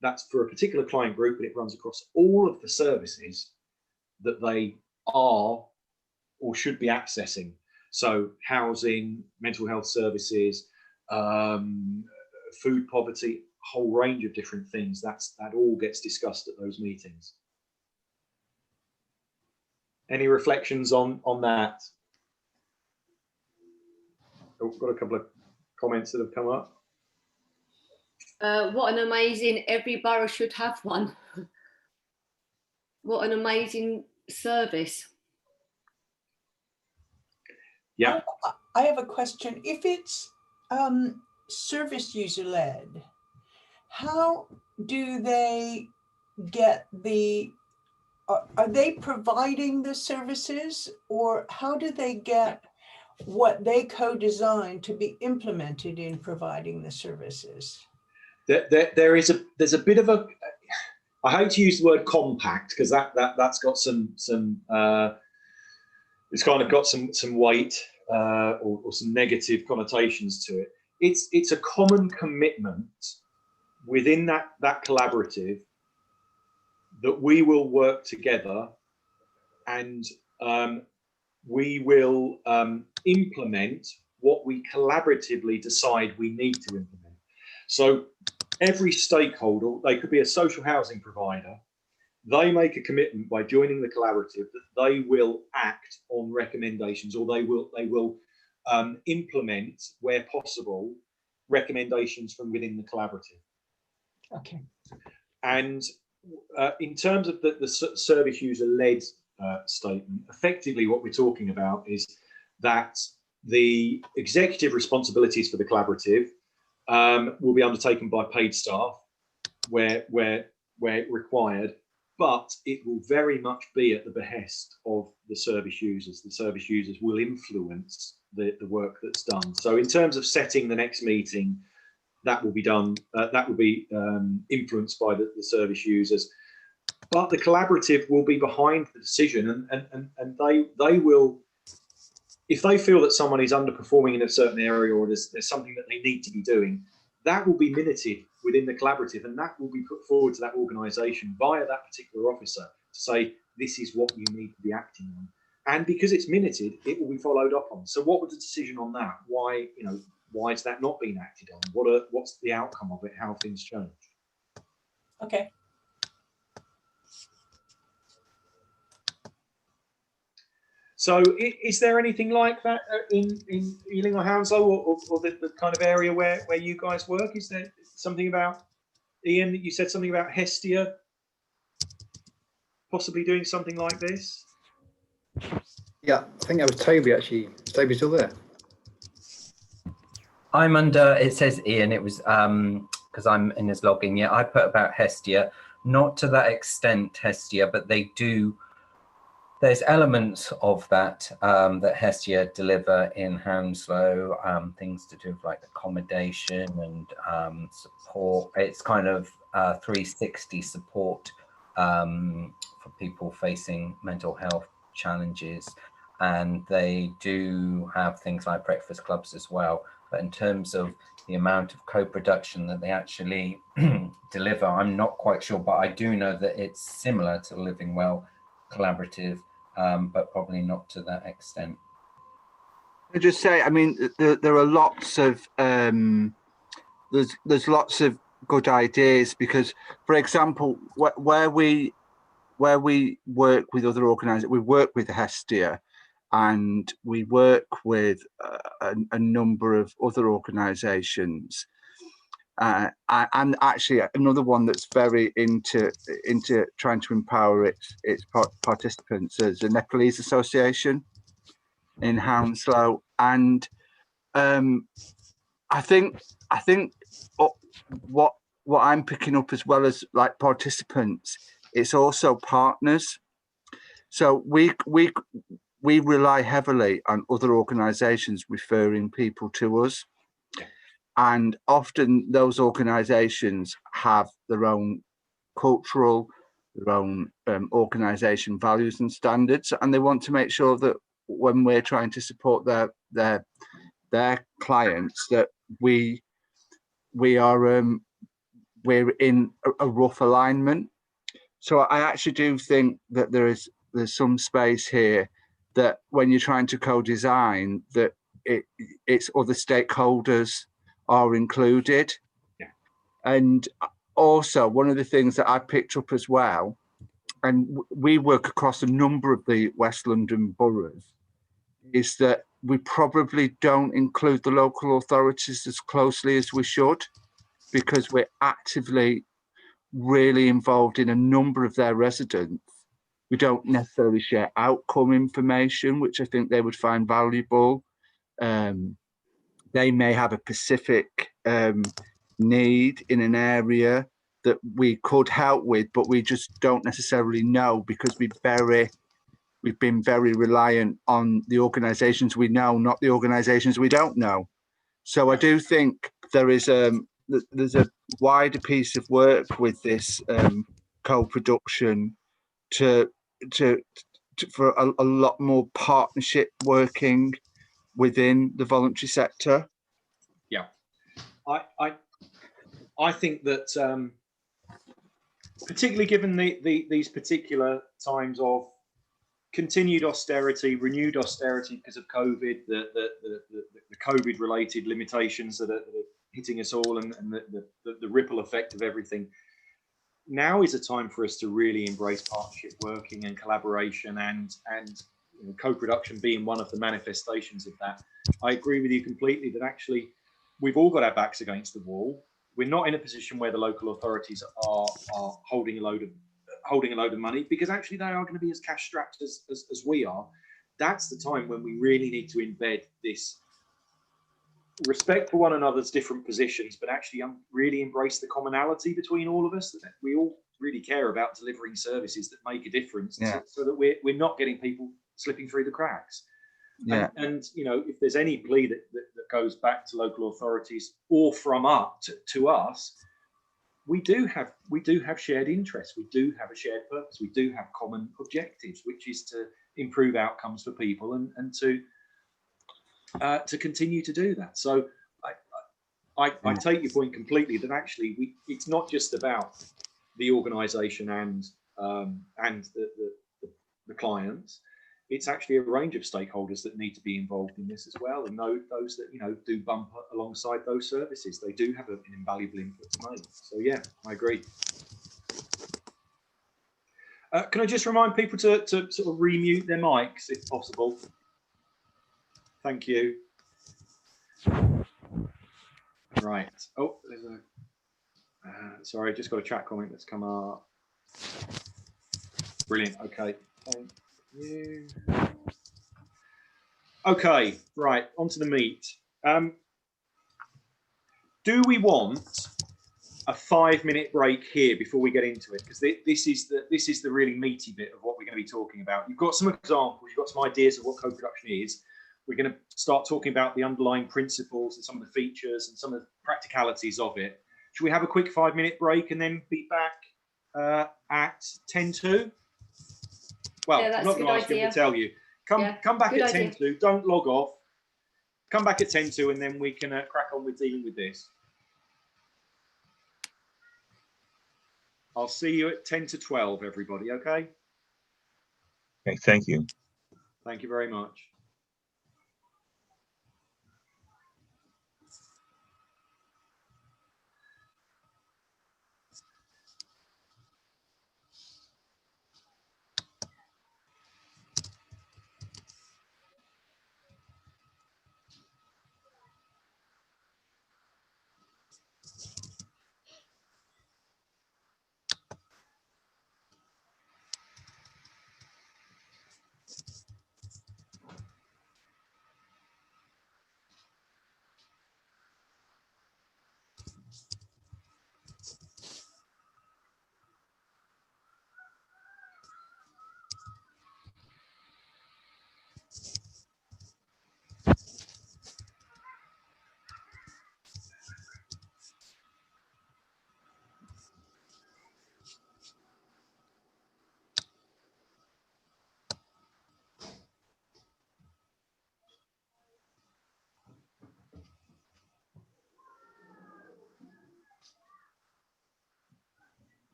that's for a particular client group, and it runs across all of the services that they are or should be accessing. So housing, mental health services, food poverty, a whole range of different things. That all gets discussed at those meetings. Any reflections on that? Oh, we've got a couple of comments that have come up? What an amazing, every borough should have one. What an amazing service. Yeah. I have a question. If it's service user led, how do they get are they providing the services, or how do they get what they co-designed to be implemented in providing the services? There's a bit of a, I hate to use the word compact because that's got some it's kind of got some weight or some negative connotations to it. It's a common commitment within that collaborative that we will work together and we will implement what we collaboratively decide we need to implement. So every stakeholder, they could be a social housing provider, they make a commitment by joining the collaborative that they will act on recommendations, or they will implement, where possible, recommendations from within the collaborative. Okay. And in terms of the service user led statement, effectively what we're talking about is that the executive responsibilities for the collaborative will be undertaken by paid staff where required, but it will very much be at the behest of the service users. The service users will influence the work that's done. So in terms of setting the next meeting, that will be done, that will be influenced by the service users. But the collaborative will be behind the decision, and they will, if they feel that someone is underperforming in a certain area, or there's something that they need to be doing, that will be minuted within the collaborative, and that will be put forward to that organisation via that particular officer to say, this is what you need to be acting on. And because it's minuted, it will be followed up on. So what was the decision on that? Why, why is that not being acted on? What's the outcome of it? How things change? Okay. So is there anything like that in Ealing or Hounslow, or the kind of area where you guys work? Is there something about, Ian, that you said something about Hestia possibly doing something like this? Yeah, I think that was Toby actually. Is Toby still there? I'm under, it says Ian, it was because I'm in his login. Yeah, I put about Hestia, not to that extent Hestia, but they do, there's elements of that that Hestia deliver in Hounslow, things to do with like accommodation and support. It's kind of 360 support for people facing mental health challenges. And they do have things like breakfast clubs as well. But in terms of the amount of co-production that they actually deliver, I'm not quite sure, but I do know that it's similar to Living Well Collaborative, but probably not to that extent. I just say, I mean, there are lots of there's lots of good ideas, because, for example, where we work with other organisations, we work with Hestia, and we work with a number of other organisations, and actually another one that's very into trying to empower its participants is the Nepalese Association in Hounslow. And I think what I'm picking up, as well as like participants, it's also partners. So we rely heavily on other organisations referring people to us, and often those organisations have their own cultural, their own organisation values and standards, and they want to make sure that when we're trying to support their clients, that we're in a rough alignment. So I actually do think that there's some space here that when you're trying to co-design, that it's other stakeholders are included. Yeah. And also one of the things that I picked up as well, and we work across a number of the West London boroughs, is that we probably don't include the local authorities as closely as we should, because we're actively really involved in a number of their residents. We don't necessarily share outcome information, which I think they would find valuable. They may have a specific need in an area that we could help with, but we just don't necessarily know, because we've been very reliant on the organisations we know, not the organisations we don't know. So I do think there's a wider piece of work with this co-production for a lot more partnership working within the voluntary sector. Yeah, I think that particularly given these particular times of continued austerity, renewed austerity because of COVID, the COVID-related limitations that are hitting us all, and the ripple effect of everything. Now is a time for us to really embrace partnership working and collaboration, and you know, co-production being one of the manifestations of that. I agree with you completely that actually we've all got our backs against the wall. We're not in a position where the local authorities are holding a load of money, because actually they are going to be as cash strapped as we are. That's the time when we really need to embed this respect for one another's different positions, but actually really embrace the commonality between all of us, that we all really care about delivering services that make a difference, so that we're not getting people slipping through the cracks. Yeah. And you know, if there's any plea that goes back to local authorities or from up to us, we do have shared interests, we do have a shared purpose, we do have common objectives, which is to improve outcomes for people and to continue to do that. So I take your point completely, that actually it's not just about the organisation and the clients. It's actually a range of stakeholders that need to be involved in this as well, and those that, you know, do bump alongside those services. They do have an invaluable input to make. So yeah, I agree. Can I just remind people to sort of remute their mics if possible? Thank you. Right. Oh, there's a. Sorry, I just got a chat comment that's come up. Brilliant. Okay. Thank you. Okay. Right. On to the meat. Do we want a 5-minute break here before we get into it? Because this is the really meaty bit of what we're going to be talking about. You've got some examples. You've got some ideas of what co-production is. We're going to start talking about the underlying principles and some of the features and some of the practicalities of it. Should we have a quick 5-minute break and then be back at 10:02? Well, yeah, I'm not going to ask you to tell you. Come back at 10:02. Don't log off. Come back at 10:02, and then we can crack on with dealing with this. I'll see you at 10 to 12, everybody. Okay. Okay. Thank you. Thank you very much.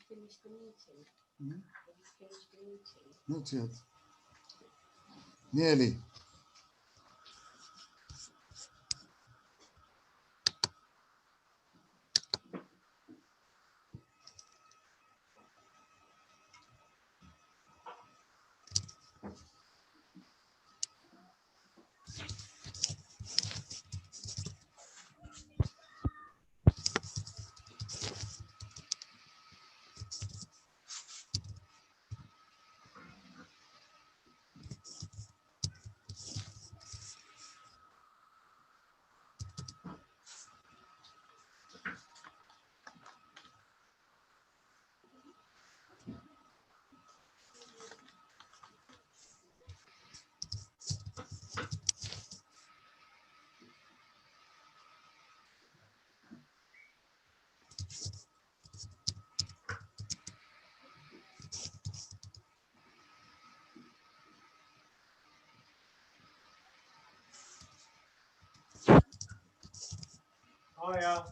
Finished the meeting? Have you finished the meeting? Not yet. Nearly. Hiya.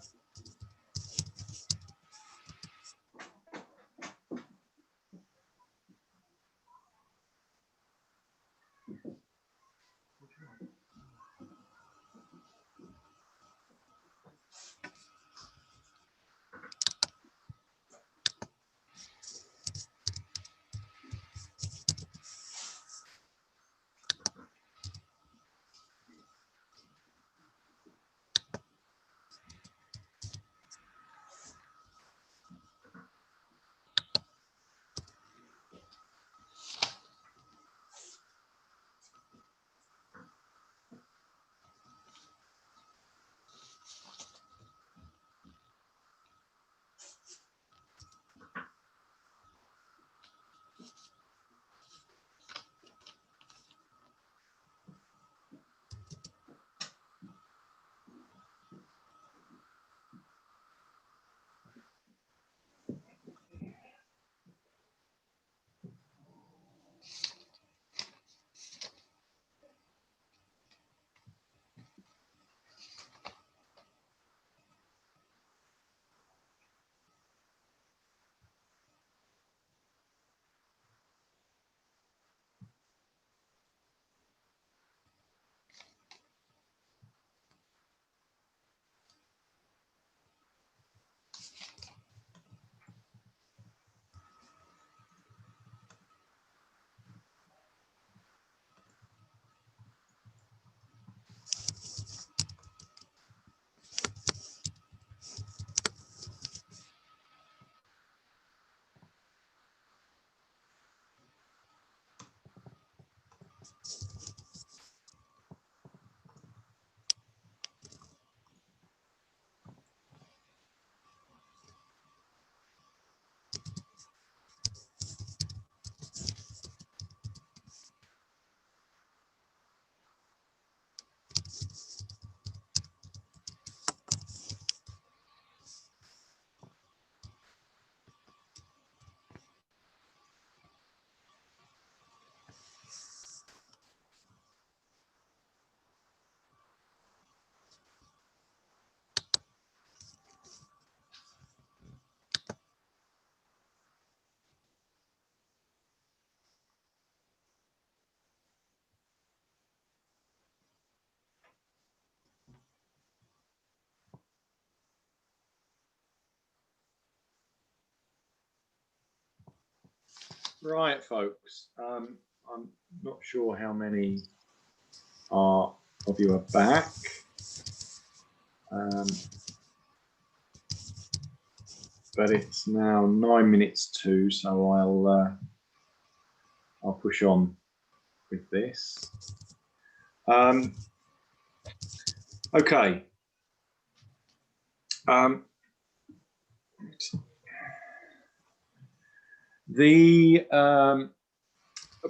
Right, folks. I'm not sure how many of you are back. But it's now 9 minutes to, so I'll push on with this. Okay. The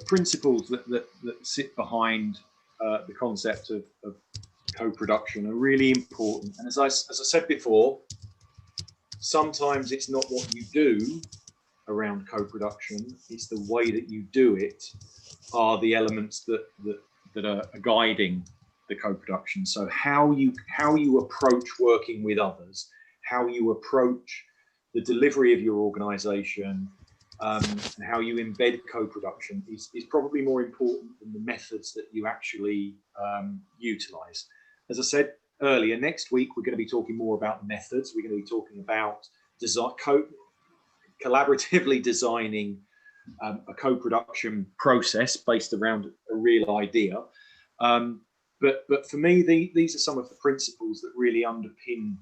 principles that sit behind the concept of co-production are really important. And as I said before, sometimes it's not what you do around co-production, it's the way that you do it are the elements that are guiding the co-production. So how you approach working with others, how you approach the delivery of your organization, and how you embed co-production is probably more important than the methods that you actually utilize. As I said earlier, next week we're going to be talking more about the methods. We're going to be talking about collaboratively designing a co-production process based around a real idea. But for me, these are some of the principles that really underpin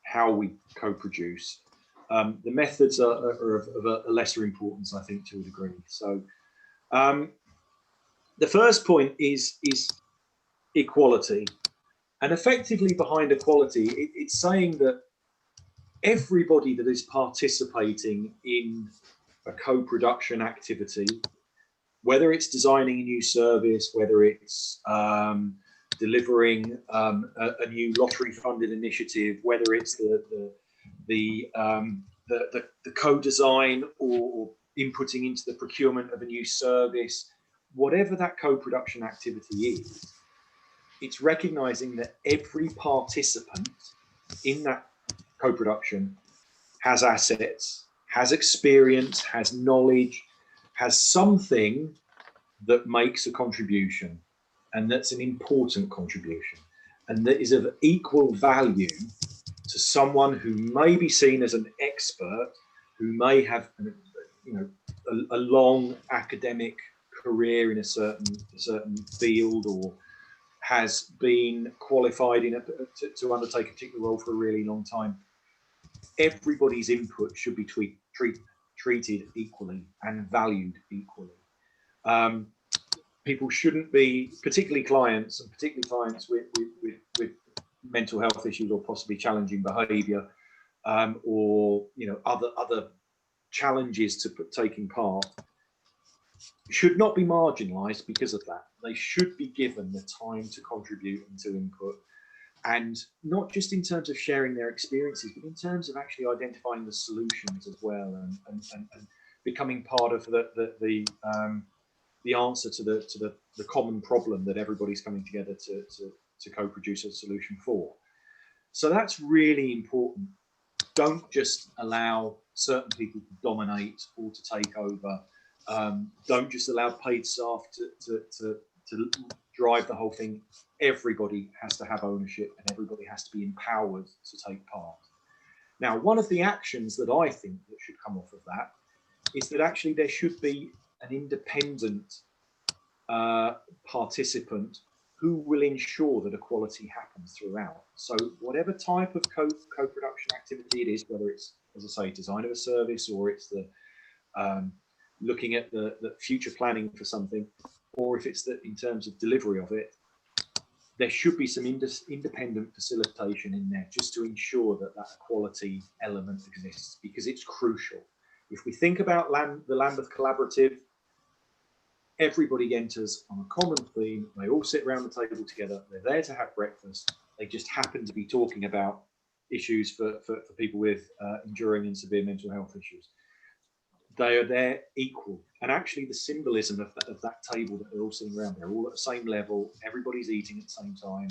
how we co-produce. The methods are of a lesser importance, I think, to a degree. So the first point is equality. And effectively behind equality, it's saying that everybody that is participating in a co-production activity, whether it's designing a new service, whether it's delivering a new lottery-funded initiative, whether it's the co-design or inputting into the procurement of a new service, whatever that co-production activity is, it's recognizing that every participant in that co-production has assets, has experience, has knowledge, has something that makes a contribution, and that's an important contribution, and that is of equal value to someone who may be seen as an expert, who may have a long academic career in a certain field, or has been qualified to undertake a particular role for a really long time. Everybody's input should be treated equally and valued equally. People shouldn't be, particularly clients, and particularly clients with mental health issues or possibly challenging behaviour, or other challenges to taking part, should not be marginalised because of that. They should be given the time to contribute and to input, and not just in terms of sharing their experiences, but in terms of actually identifying the solutions as well, and becoming part of the answer to the common problem that everybody's coming together to co-produce a solution for. So that's really important. Don't just allow certain people to dominate or to take over. Don't just allow paid staff to drive the whole thing. Everybody has to have ownership, and everybody has to be empowered to take part. Now, one of the actions that I think that should come off of that is that actually there should be an independent participant who will ensure that equality happens throughout. So whatever type of co-production activity it is, whether it's, as I say, design of a service, or it's the looking at the future planning for something, or if it's in terms of delivery of it, there should be some independent facilitation in there just to ensure that that equality element exists, because it's crucial. If we think about the Lambeth Collaborative, everybody enters on a common theme. They all sit around the table together. They're there to have breakfast. They just happen to be talking about issues for people with enduring and severe mental health issues. They are there equal. And actually the symbolism of that table that they're all sitting around, they're all at the same level. Everybody's eating at the same time.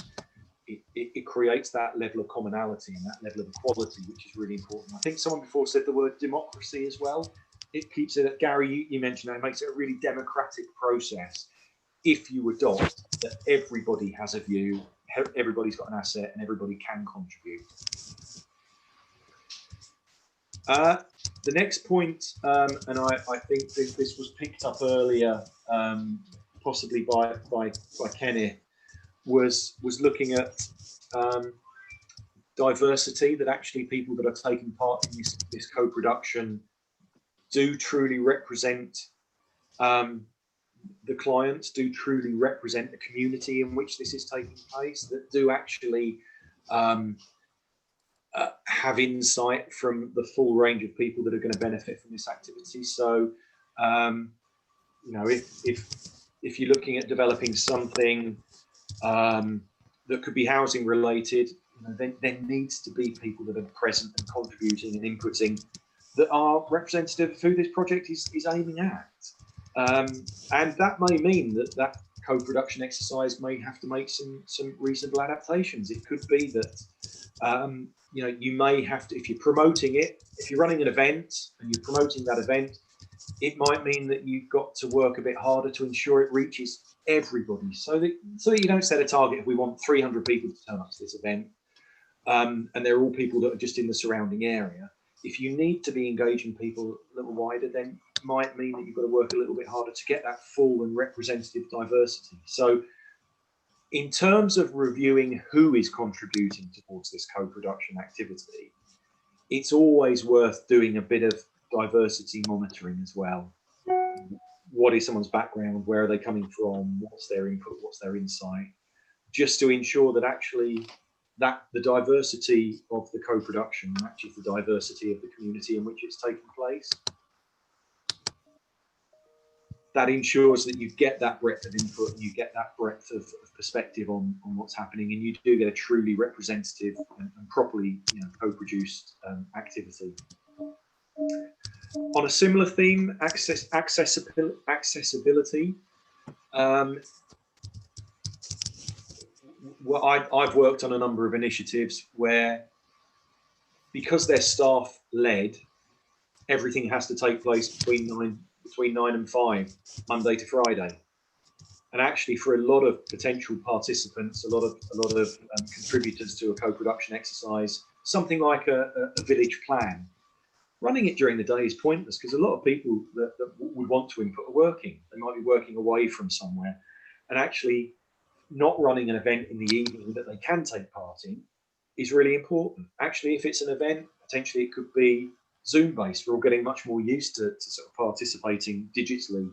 It creates that level of commonality and that level of equality, which is really important. I think someone before said the word democracy as well. It keeps it, Gary, you mentioned that, it makes it a really democratic process if you adopt that everybody has a view, everybody's got an asset, and everybody can contribute. The next point, and I think this was picked up earlier, possibly by Kenneth, was looking at diversity, that actually people that are taking part in this co-production do truly represent the clients, do truly represent the community in which this is taking place, that do actually have insight from the full range of people that are going to benefit from this activity. So, if you're looking at developing something that could be housing related, there needs to be people that are present and contributing and inputting that are representative of who this project is aiming at. And that may mean that co-production exercise may have to make some reasonable adaptations. It could be that you may have to, if you're promoting it, if you're running an event and you're promoting that event, It might mean that you've got to work a bit harder to ensure it reaches everybody, so that you don't set a target if we want 300 people to turn up to this event, and they're all people that are just in the surrounding area. If you need to be engaging people a little wider, then it might mean that you've got to work a little bit harder to get that full and representative diversity. So in terms of reviewing who is contributing towards this co-production activity, it's always worth doing a bit of diversity monitoring as well. What is someone's background? Where are they coming from? What's their input? What's their insight? Just to ensure that actually that the diversity of the co-production matches the diversity of the community in which it's taking place. That ensures that you get that breadth of input, and you get that breadth of perspective on what's happening, and you do get a truly representative and properly co-produced activity. On a similar theme, accessibility. Well, I've worked on a number of initiatives where, because they're staff-led, everything has to take place between 9 and 5, Monday to Friday. And actually, for a lot of potential participants, a lot of contributors to a co-production exercise, something like a village plan, running it during the day is pointless, because a lot of people that would want to input are working. They might be working away from somewhere, and actually not running an event in the evening that they can take part in is really important. Actually, if it's an event, potentially it could be Zoom-based. We're all getting much more used to sort of participating digitally.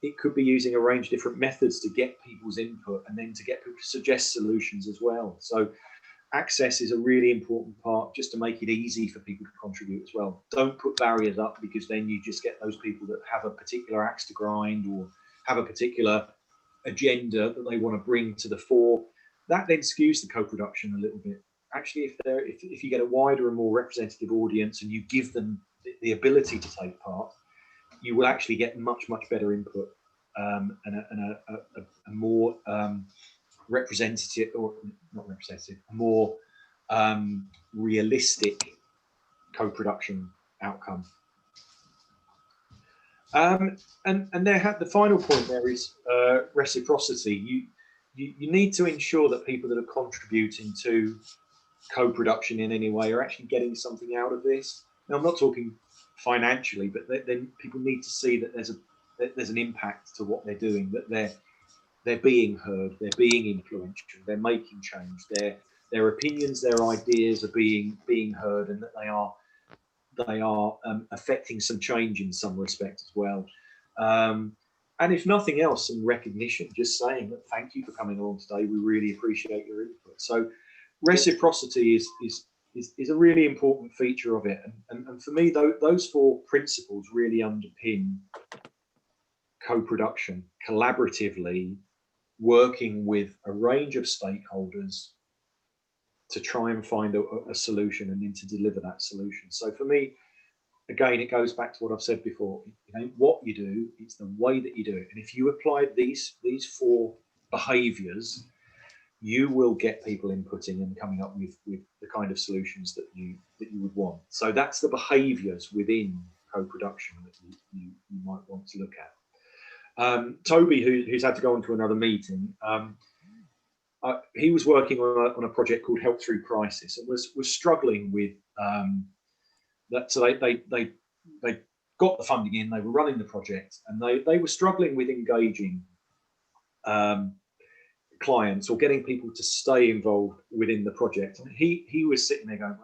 It could be using a range of different methods to get people's input, and then to get people to suggest solutions as well. So access is a really important part, just to make it easy for people to contribute as well. Don't put barriers up, because then you just get those people that have a particular axe to grind, or have a particular agenda that they want to bring to the fore. That then skews the co-production a little bit. Actually, if you get a wider and more representative audience, and you give them the ability to take part, you will actually get much better input, and a more representative, or not representative, a more realistic co-production outcome. And the final point there is reciprocity. You need to ensure that people that are contributing to co-production in any way are actually getting something out of this. Now, I'm not talking financially, but then people need to see that there's an impact to what they're doing, that they're being heard, they're being influential, they're making change, their opinions, their ideas are being heard, and that they are affecting some change in some respect as well. And if nothing else, some recognition, just saying that thank you for coming along today, we really appreciate your input. So reciprocity is a really important feature of it, and for me, those 4 principles really underpin co-production, collaboratively working with a range of stakeholders to try and find a solution, and then to deliver that solution. So for me, again, it goes back to what I've said before. What you do, it's the way that you do it. And if you apply these 4 behaviours, you will get people inputting and coming up with the kind of solutions that you would want. So that's the behaviours within co-production that you might want to look at. Toby, who's had to go on to another meeting, he was working on a project called Help Through Crisis, and was struggling with that. So they got the funding in, they were running the project, and they were struggling with engaging clients, or getting people to stay involved within the project. And he was sitting there going,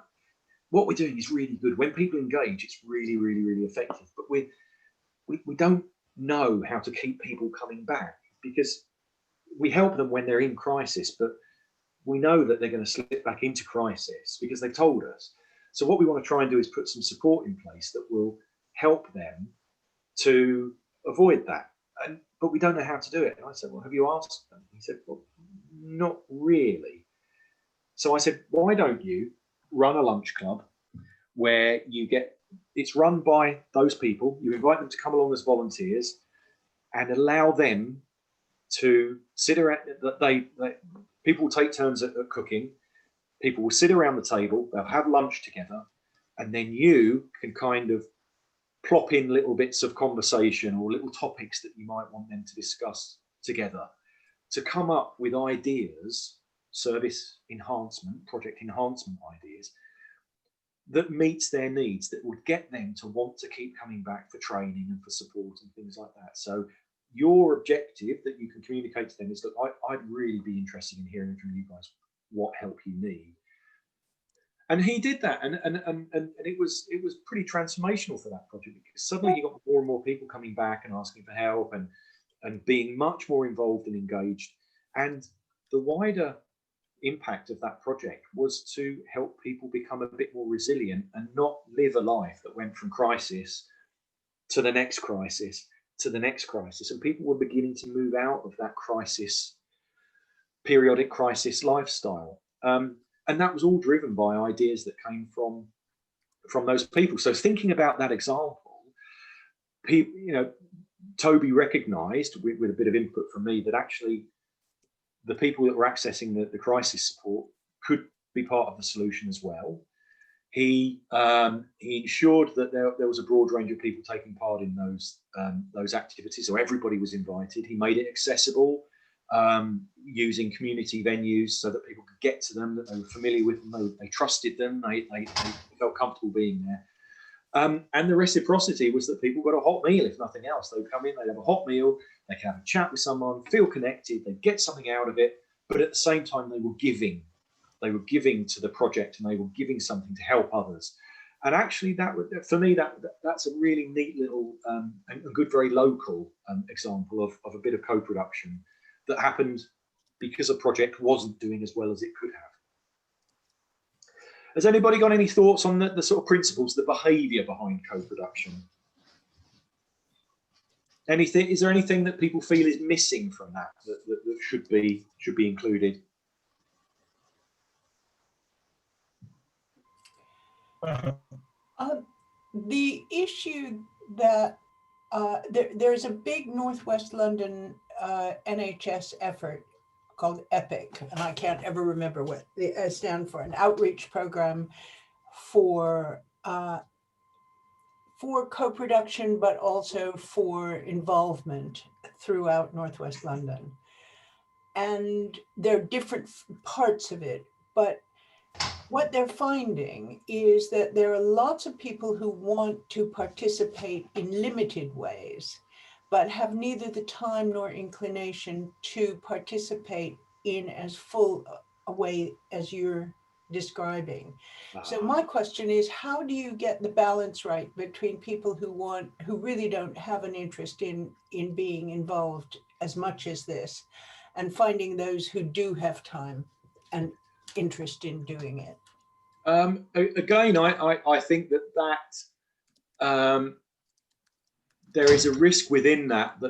what we're doing is really good. When people engage, it's really, really, really effective. But we don't know how to keep people coming back, because we help them when they're in crisis, but we know that they're going to slip back into crisis because they've told us. So what we want to try and do is put some support in place that will help them to avoid that. But we don't know how to do it. And I said, well, have you asked them? He said, well, not really. So I said, why don't you run a lunch club where it's run by those people, you invite them to come along as volunteers, and allow them to sit around, people will take turns at cooking, people will sit around the table, they'll have lunch together, and then you can kind of plop in little bits of conversation or little topics that you might want them to discuss together, to come up with ideas, service enhancement, project enhancement ideas that meets their needs, that would get them to want to keep coming back for training and for support and things like that. So your objective that you can communicate to them is that I'd really be interested in hearing from you guys what help you need. And he did that, and it was pretty transformational for that project, because suddenly you got more and more people coming back and asking for help and being much more involved and engaged. And the wider impact of that project was to help people become a bit more resilient and not live a life that went from crisis to the next crisis to the next crisis. And people were beginning to move out of that periodic crisis lifestyle. And that was all driven by ideas that came from those people. So thinking about that example, people, Toby recognised with a bit of input from me that actually the people that were accessing the crisis support could be part of the solution as well. He ensured that there was a broad range of people taking part in those activities, so everybody was invited. He made it accessible, using community venues so that people could get to them, that they were familiar with them, they trusted them, they felt comfortable being there. And the reciprocity was that people got a hot meal, if nothing else. They would come in, they'd have a hot meal, they could have a chat with someone, feel connected, they'd get something out of it, but at the same time they were giving. They were giving to the project, and they were giving something to help others. And actually, for me, that's a really neat little and a good, very local example of a bit of co-production that happened because a project wasn't doing as well as it could have. Has anybody got any thoughts on the sort of principles, the behaviour behind co-production? Anything? Is there anything that people feel is missing from that should be included? The issue that there's a big Northwest London NHS effort called EPIC, and I can't ever remember what it stands for, an outreach program for co-production, but also for involvement throughout Northwest London. And there are different parts of it, but what they're finding is that there are lots of people who want to participate in limited ways, but have neither the time nor inclination to participate in as full a way as you're describing. So my question is, how do you get the balance right between people who really don't have an interest in being involved as much as this, and finding those who do have time and interest in doing it? Again, I think that there is a risk within that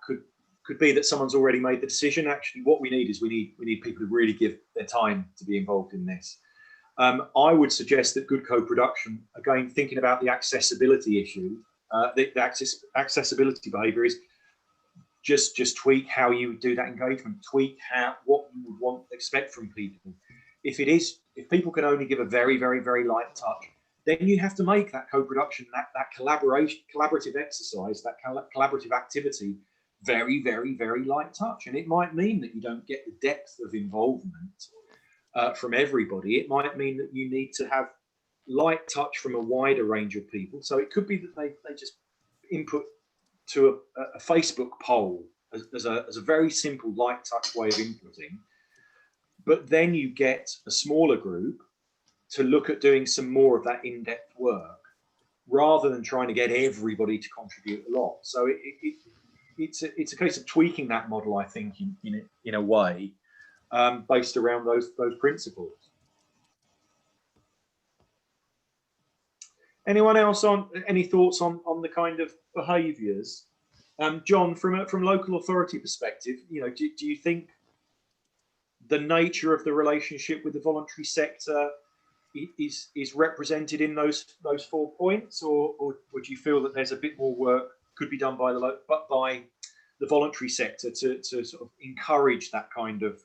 could be that someone's already made the decision. Actually, what we need is we need people to really give their time to be involved in this. I would suggest that good co-production, again, thinking about the accessibility issue, the accessibility behaviour is just tweak how you do that engagement, tweak what you would expect from people. If people can only give a very, very, very light touch, then you have to make that co-production, that collaborative exercise, that collaborative activity very, very, very light touch. And it might mean that you don't get the depth of involvement from everybody. It might mean that you need to have light touch from a wider range of people. So it could be that they just input to a Facebook poll as a very simple light touch way of inputting. But then you get a smaller group to look at doing some more of that in-depth work, rather than trying to get everybody to contribute a lot. So it's a case of tweaking that model, I think, in a way, based around those principles. Anyone else any thoughts on the kind of behaviours? John, from local authority perspective, do you think the nature of the relationship with the voluntary sector is represented in those 4 points, or would you feel that there's a bit more work could be done by the voluntary sector to sort of encourage that kind of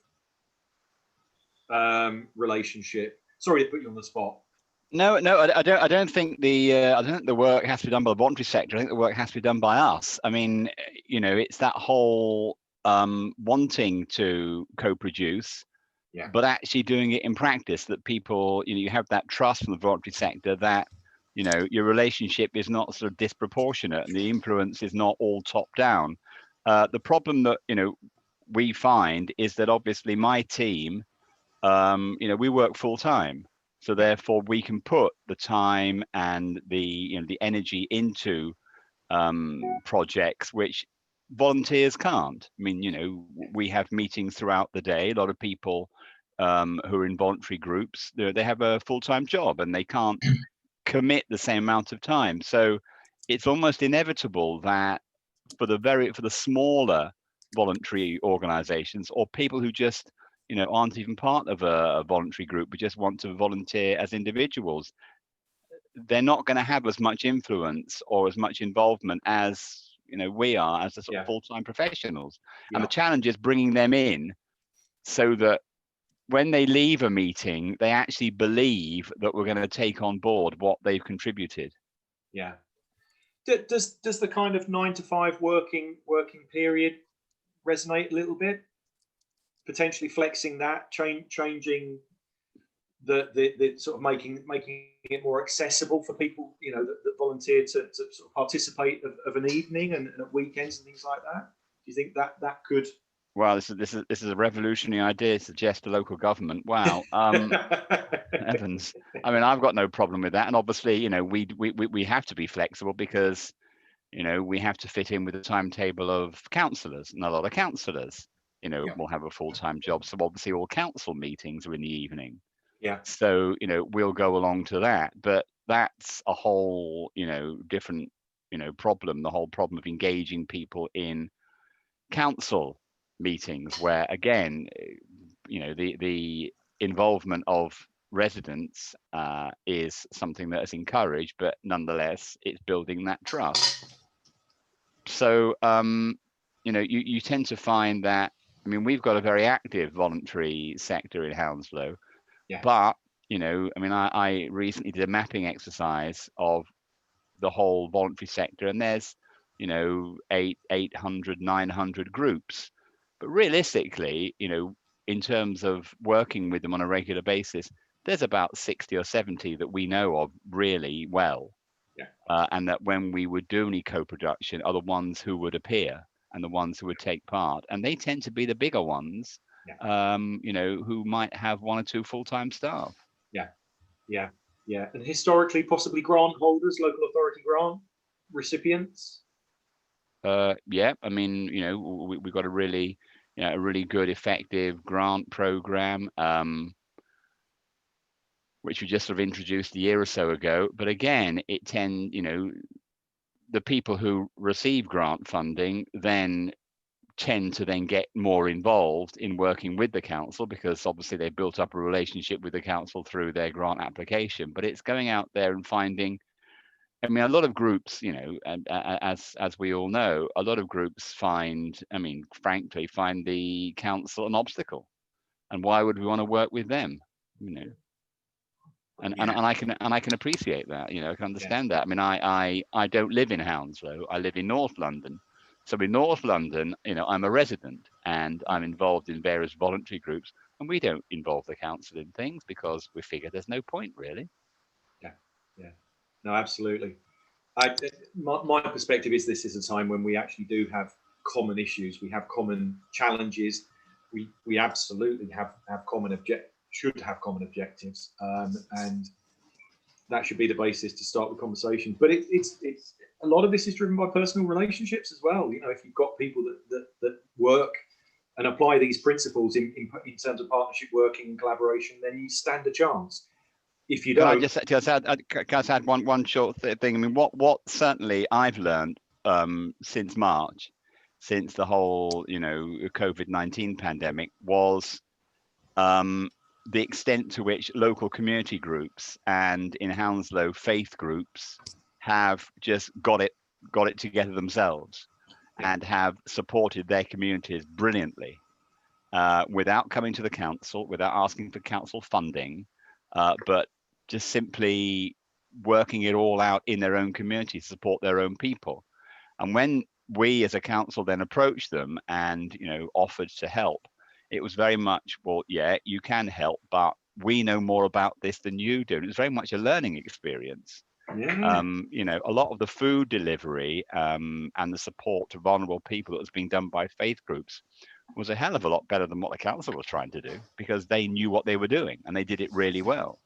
relationship? Sorry to put you on the spot. No, I don't think the work has to be done by the voluntary sector. I think the work has to be done by us. I mean, you know, it's that whole wanting to co-produce, but actually doing it in practice, that people, you know, you have that trust from the voluntary sector that, you know, your relationship is not sort of disproportionate and the influence is not all top down. The problem that, you know, we find is that obviously my team, you know, we work full time. So therefore we can put the time and the, you know, the energy into projects which volunteers can't. I mean, you know, we have meetings throughout the day. A lot of people who are in voluntary groups, they have a full-time job and they can't commit the same amount of time. So it's almost inevitable that for the smaller voluntary organizations, or people who just, you know, aren't even part of a voluntary group but just want to volunteer as individuals, they're not going to have as much influence or as much involvement as, you know, we are as the sort of full-time professionals. And the challenge is bringing them in so that when they leave a meeting, they actually believe that we're going to take on board what they've contributed. Yeah. Does the kind of 9 to 5 working period resonate a little bit? Potentially flexing that, changing the sort of making it more accessible for people, you know, that volunteer to sort of participate of an evening and at weekends and things like that. Do you think that could? Well, this is a revolutionary idea. Suggest to local government. Wow, Evans. I mean, I've got no problem with that. And obviously, you know, we have to be flexible because, you know, we have to fit in with the timetable of councillors, and a lot of councillors, you know, will have a full-time job. So obviously, all council meetings are in the evening. Yeah. So, you know, we'll go along to that, but that's a whole, you know, different, you know, problem. The whole problem of engaging people in council meetings, where again, you know, the involvement of residents is something that is encouraged, but nonetheless it's building that trust. So you know, you tend to find that, I mean, we've got a very active voluntary sector in Hounslow, but, you know, I mean, I recently did a mapping exercise of the whole voluntary sector, and there's, you know, 800, 900 groups. But realistically, you know, in terms of working with them on a regular basis, there's about 60 or 70 that we know of really well. And that when we would do any co-production are the ones who would appear and the ones who would take part. And they tend to be the bigger ones, you know, who might have 1 or 2 full-time staff. Yeah. And historically, possibly grant holders, local authority grant recipients. Yeah, I mean, you know, we've got a really, you know, a really good, effective grant program, which we just sort of introduced a year or so ago. But again, you know, the people who receive grant funding then tend to then get more involved in working with the council, because obviously they've built up a relationship with the council through their grant application. But it's going out there and finding, I mean, a lot of groups, you know, and as we all know, a lot of groups find, I mean, frankly, find the council an obstacle. And why would we want to work with them? You know, and I can appreciate that. You know, I can understand that. I mean, I don't live in Hounslow. I live in North London. So in North London, you know, I'm a resident and I'm involved in various voluntary groups, and we don't involve the council in things because we figure there's no point really. Yeah. No, absolutely. My perspective is this is a time when we actually do have common issues. We have common challenges. We absolutely should have common objectives, and that should be the basis to start the conversation. But it's a lot of this is driven by personal relationships as well. You know, if you've got people that work and apply these principles in terms of partnership working and collaboration, then you stand a chance. If you don't, can I just add one short thing? I mean, what certainly I've learned since March, since the whole, you know, COVID-19 pandemic, was the extent to which local community groups and in Hounslow faith groups have just got it together themselves and have supported their communities brilliantly, without coming to the council, without asking for council funding, but just simply working it all out in their own community to support their own people. And when we as a council then approached them and, you know, offered to help, it was very much, well, yeah, you can help, but we know more about this than you do. And it was very much a learning experience. Yeah. You know, a lot of the food delivery and the support to vulnerable people that was being done by faith groups was a hell of a lot better than what the council was trying to do, because they knew what they were doing and they did it really well.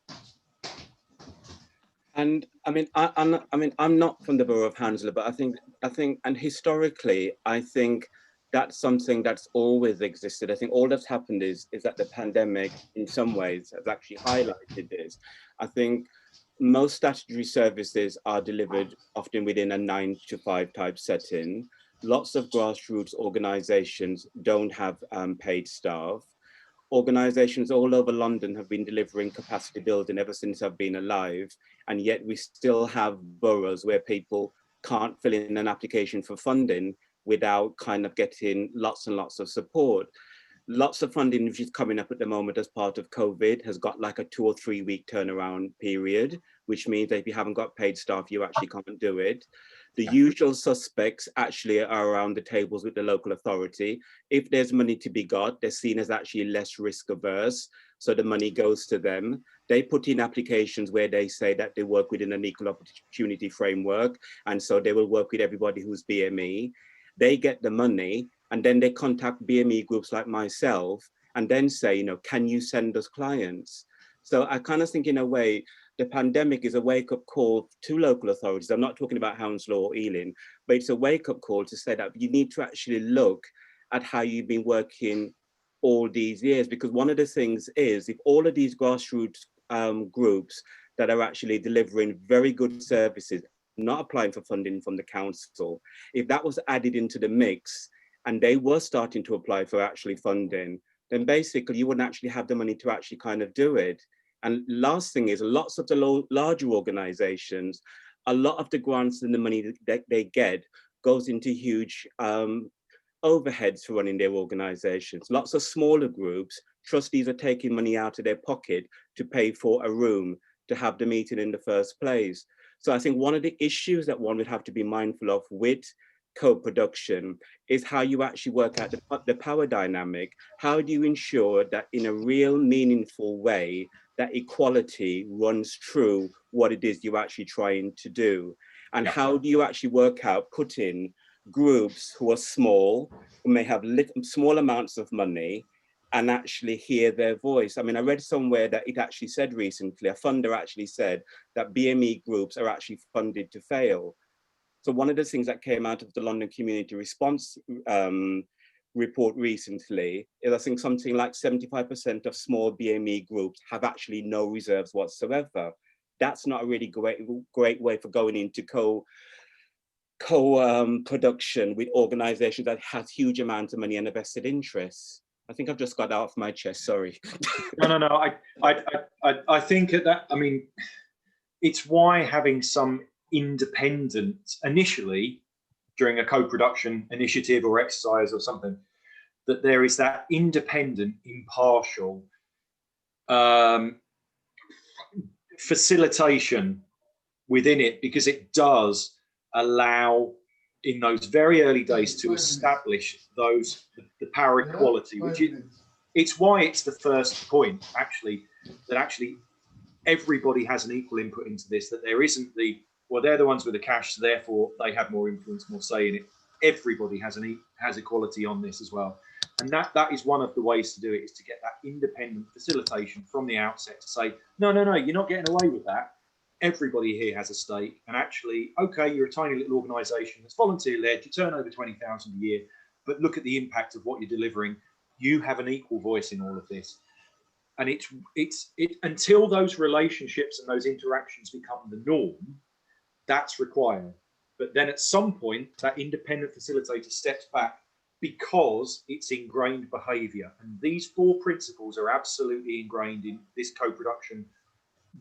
And I mean, I'm not from the borough of Hounslow, but I think, and historically, I think that's something that's always existed. I think all that's happened is that the pandemic, in some ways, has actually highlighted this. I think most statutory services are delivered often within a 9-to-5 type setting. Lots of grassroots organisations don't have paid staff. Organisations all over London have been delivering capacity building ever since I've been alive, and yet we still have boroughs where people can't fill in an application for funding without kind of getting lots and lots of support. Lots of funding which is coming up at the moment as part of COVID has got like a 2 or 3 week turnaround period, which means that if you haven't got paid staff, you actually can't do it. The usual suspects actually are around the tables with the local authority. If there's money to be got, they're seen as actually less risk averse, so the money goes to them. They put in applications where they say that they work within an equal opportunity framework, and so they will work with everybody who's BME. They get the money, and then they contact BME groups like myself and then say, you know, can you send us clients? So I kind of think in a way, the pandemic is a wake-up call to local authorities. I'm not talking about Hounslow or Ealing, but it's a wake-up call to say that you need to actually look at how you've been working all these years. Because one of the things is, if all of these grassroots groups that are actually delivering very good services, not applying for funding from the council, if that was added into the mix and they were starting to apply for actually funding, then basically you wouldn't actually have the money to actually kind of do it. And last thing is, lots of the larger organizations, a lot of the grants and the money that they get goes into huge overheads for running their organizations. Lots of smaller groups, trustees are taking money out of their pocket to pay for a room to have the meeting in the first place. So I think one of the issues that one would have to be mindful of with co-production is how you actually work out the power dynamic. How do you ensure that in a real meaningful way that equality runs through what it is you're actually trying to do? And how do you actually work out putting groups who are small, who may have small amounts of money, and actually hear their voice? I mean, I read somewhere that it actually said recently, a funder actually said that BME groups are actually funded to fail. So one of the things that came out of the London Community Response report recently is, I think, something like 75% of small BME groups have actually no reserves whatsoever. That's not a really great way for going into co-production with organizations that has huge amounts of money and a vested interest. I think I've just got that off my chest, sorry. No. I think that, I mean, it's why having some independent, initially during a co-production initiative or exercise or something, that there is that independent, impartial facilitation within it, because it does allow in those very early days to establish the power equality, which it's why it's the first point actually, that actually everybody has an equal input into this, that there isn't well, they're the ones with the cash, so therefore they have more influence, more say in it. Everybody has equality on this as well. And that is one of the ways to do it, is to get that independent facilitation from the outset to say, no, you're not getting away with that. Everybody here has a stake, and actually, okay, you're a tiny little organisation that's volunteer-led, you turn over 20,000 a year, but look at the impact of what you're delivering. You have an equal voice in all of this. And it's until those relationships and those interactions become the norm, that's required. But then at some point, that independent facilitator steps back because it's ingrained behaviour. And these 4 principles are absolutely ingrained in this co-production,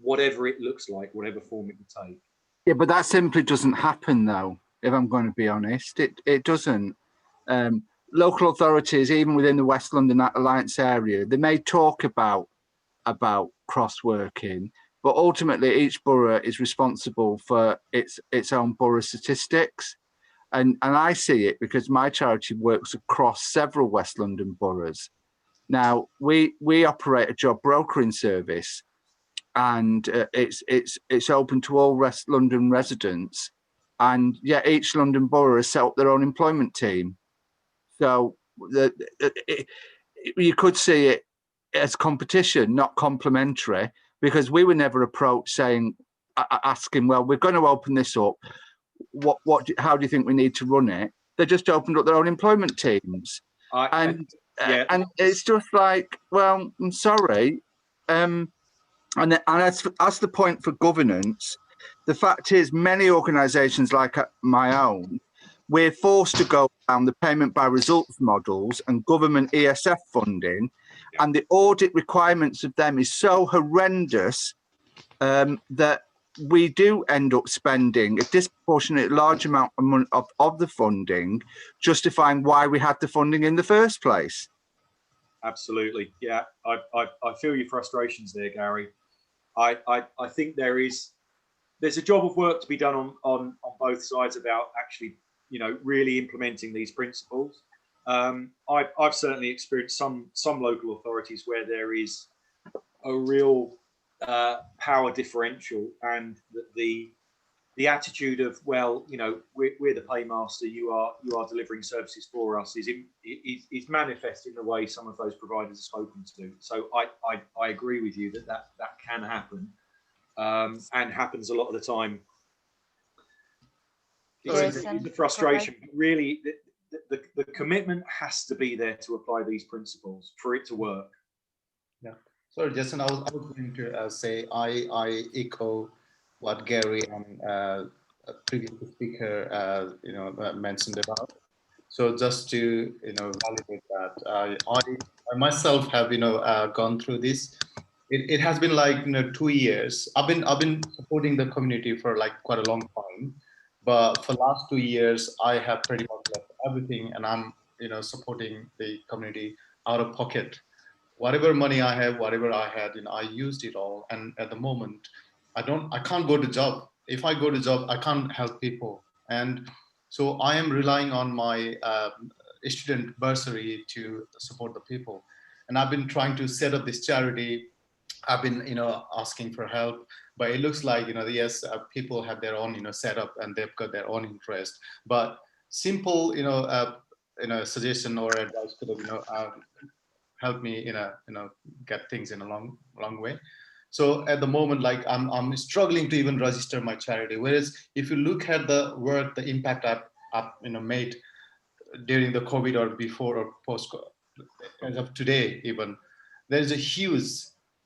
whatever it looks like, whatever form it would take. Yeah, but that simply doesn't happen, though, if I'm going to be honest. It doesn't. Local authorities, even within the West London Alliance area, they may talk about cross-working, but ultimately each borough is responsible for its own borough statistics. And I see it because my charity works across several West London boroughs. Now, we operate a job brokering service, and it's open to all West London residents. And yet each London borough has set up their own employment team. So you could see it as competition, not complementary, because we were never approached asking, well, we're going to open this up. How do you think we need to run it? They just opened up their own employment teams. And it's just like, well, I'm sorry. And as the point for governance, the fact is many organisations like my own, we're forced to go down the payment by results models and government ESF funding, and the audit requirements of them is so horrendous that we do end up spending a disproportionate large amount of money of the funding, justifying why we had the funding in the first place. Absolutely, yeah. I feel your frustrations there, Gary. I think there's a job of work to be done on both sides about actually, really implementing these principles. I've certainly experienced some local authorities where there is a real power differential, and the attitude of, well, we're the paymaster, you are delivering services for us, is manifest in the way some of those providers are spoken to. So I agree with you that can happen, and happens a lot of the time. It's a frustration, but really the commitment has to be there to apply these principles for it to work. Yeah. Sorry, Jason, I was going to say I echo what Gary and previous speaker mentioned about. So just to validate that, I myself have gone through this. It has been like 2 years. I've been supporting the community for like quite a long time, but for the last 2 years I have pretty much left everything, and I'm supporting the community out of pocket. Whatever money I have, whatever I had, I used it all. And at the moment, I can't go to job. If I go to job, I can't help people. And so I am relying on my student bursary to support the people. And I've been trying to set up this charity. I've been, asking for help, but it looks like, yes, people have their own, setup, and they've got their own interest. But simple, suggestion or advice could have, help me get things in a long way. So at the moment, like I'm struggling to even register my charity. Whereas if you look at the work, the impact I've made during the COVID or before or post, as of today even, there's a huge,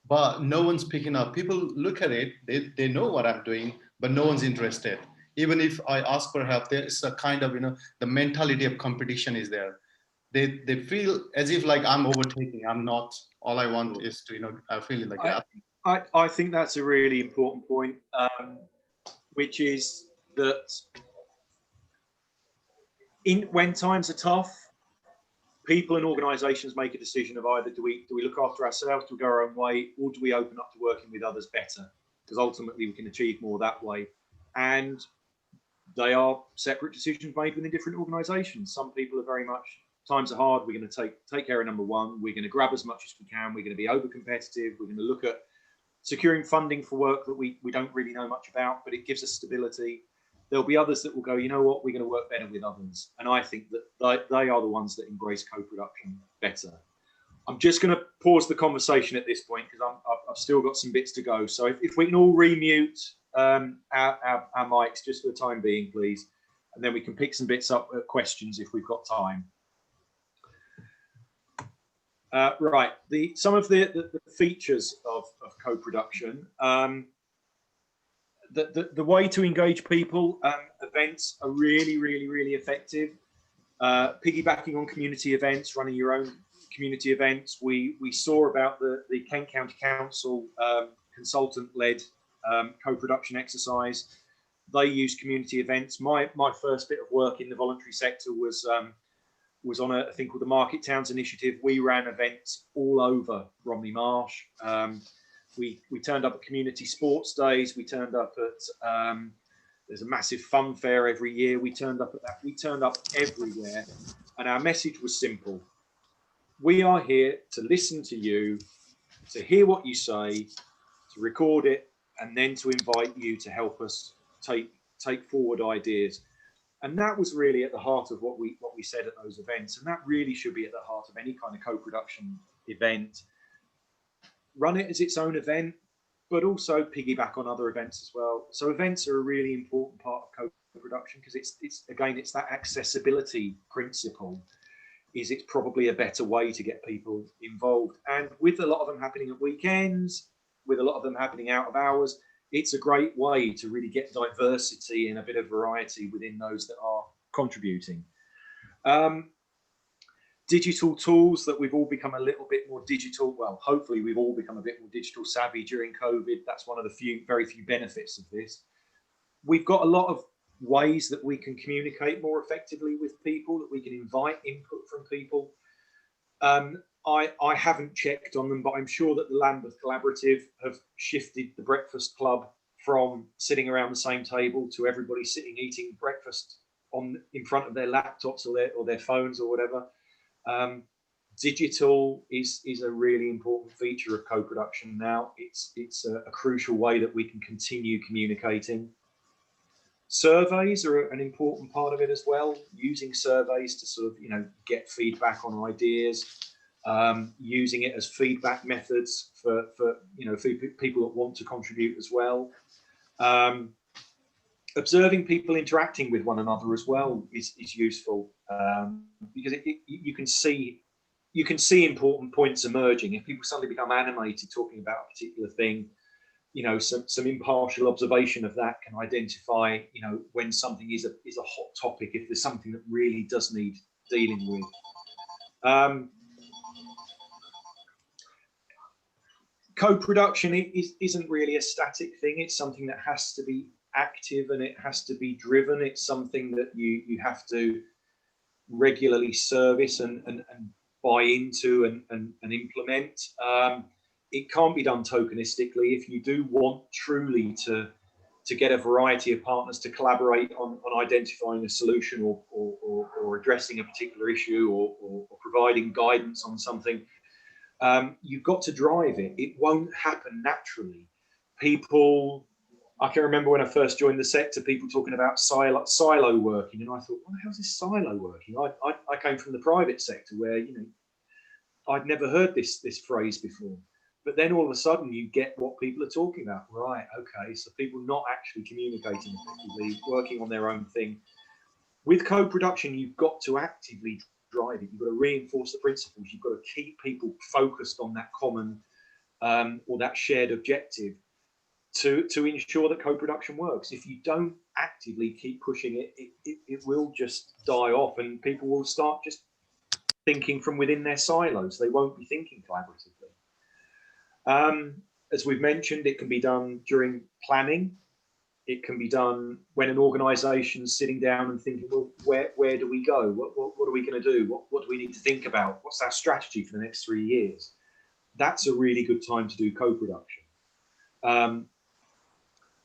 but no one's picking up. People look at it, they know what I'm doing, but no one's interested. Even if I ask for help, there's a kind of the mentality of competition is there. They feel as if like I'm overtaking. I'm not. All I want is to fill in the gap. I think that's a really important point, which is that when times are tough, people and organisations make a decision of either do we look after ourselves, do we go our own way, or do we open up to working with others better? Because ultimately we can achieve more that way. And they are separate decisions made within different organisations. Some people are very much, times are hard, we're going to take care of number one, we're going to grab as much as we can, we're going to be over competitive, we're going to look at securing funding for work that we don't really know much about, but it gives us stability. There'll be others that will go, you know what, we're going to work better with others. And I think that they are the ones that embrace co-production better. I'm just going to pause the conversation at this point because I've still got some bits to go. So if we can all remute our mics just for the time being, please. And then we can pick some bits up, questions if we've got time. Right, some of the features of co-production. The way to engage people, events are really effective. Piggybacking on community events, running your own community events. We saw about the Kent County Council consultant-led co-production exercise. They use community events. My first bit of work in the voluntary sector was on a thing called the Market Towns Initiative. We ran events all over Bromley Marsh. We turned up at community sports days. We turned up at, there's a massive fun fair every year. We turned up at that. We turned up everywhere. And our message was simple. We are here to listen to you, to hear what you say, to record it, and then to invite you to help us take forward ideas. And that was really at the heart of what we said at those events. And that really should be at the heart of any kind of co-production event. Run it as its own event, but also piggyback on other events as well. So events are a really important part of co-production because it's that accessibility principle. It's probably a better way to get people involved. And with a lot of them happening at weekends, with a lot of them happening out of hours, it's a great way to really get diversity and a bit of variety within those that are contributing. Digital tools that we've all become a little bit more digital. Well, hopefully we've all become a bit more digital savvy during COVID. That's one of the very few benefits of this. We've got a lot of ways that we can communicate more effectively with people, that we can invite input from people. I haven't checked on them, but I'm sure that the Lambeth Collaborative have shifted the breakfast club from sitting around the same table to everybody sitting eating breakfast in front of their laptops or their phones or whatever. Digital is a really important feature of co-production now. It's a crucial way that we can continue communicating. Surveys are an important part of it as well, using surveys to sort of, get feedback on ideas, using it as feedback methods for people that want to contribute as well. Observing people interacting with one another as well is useful, because you can see important points emerging. If people suddenly become animated talking about a particular thing, some impartial observation of that can identify, when something is a hot topic, if there's something that really does need dealing with. Co-production isn't really a static thing. It's something that has to be active and it has to be driven. It's something that you have to regularly service and buy into and implement. It can't be done tokenistically. If you do want truly to get a variety of partners to collaborate on identifying a solution or addressing a particular issue or providing guidance on something, you've got to drive it. It won't happen naturally. I can remember when I first joined the sector, people talking about silo working, and I thought, what the hell is this silo working? I came from the private sector where I'd never heard this phrase before. But then all of a sudden you get what people are talking about. Right, okay, so people not actually communicating effectively, working on their own thing. With co-production, you've got to actively drive it. You've got to reinforce the principles. You've got to keep people focused on that common or that shared objective to ensure that co-production works. If you don't actively keep pushing it, it will just die off and people will start just thinking from within their silos. They won't be thinking collaboratively. As we've mentioned, it can be done during planning. It can be done when an organisation's sitting down and thinking, well, where do we go? What are we going to do? What do we need to think about? What's our strategy for the next 3 years? That's a really good time to do co-production.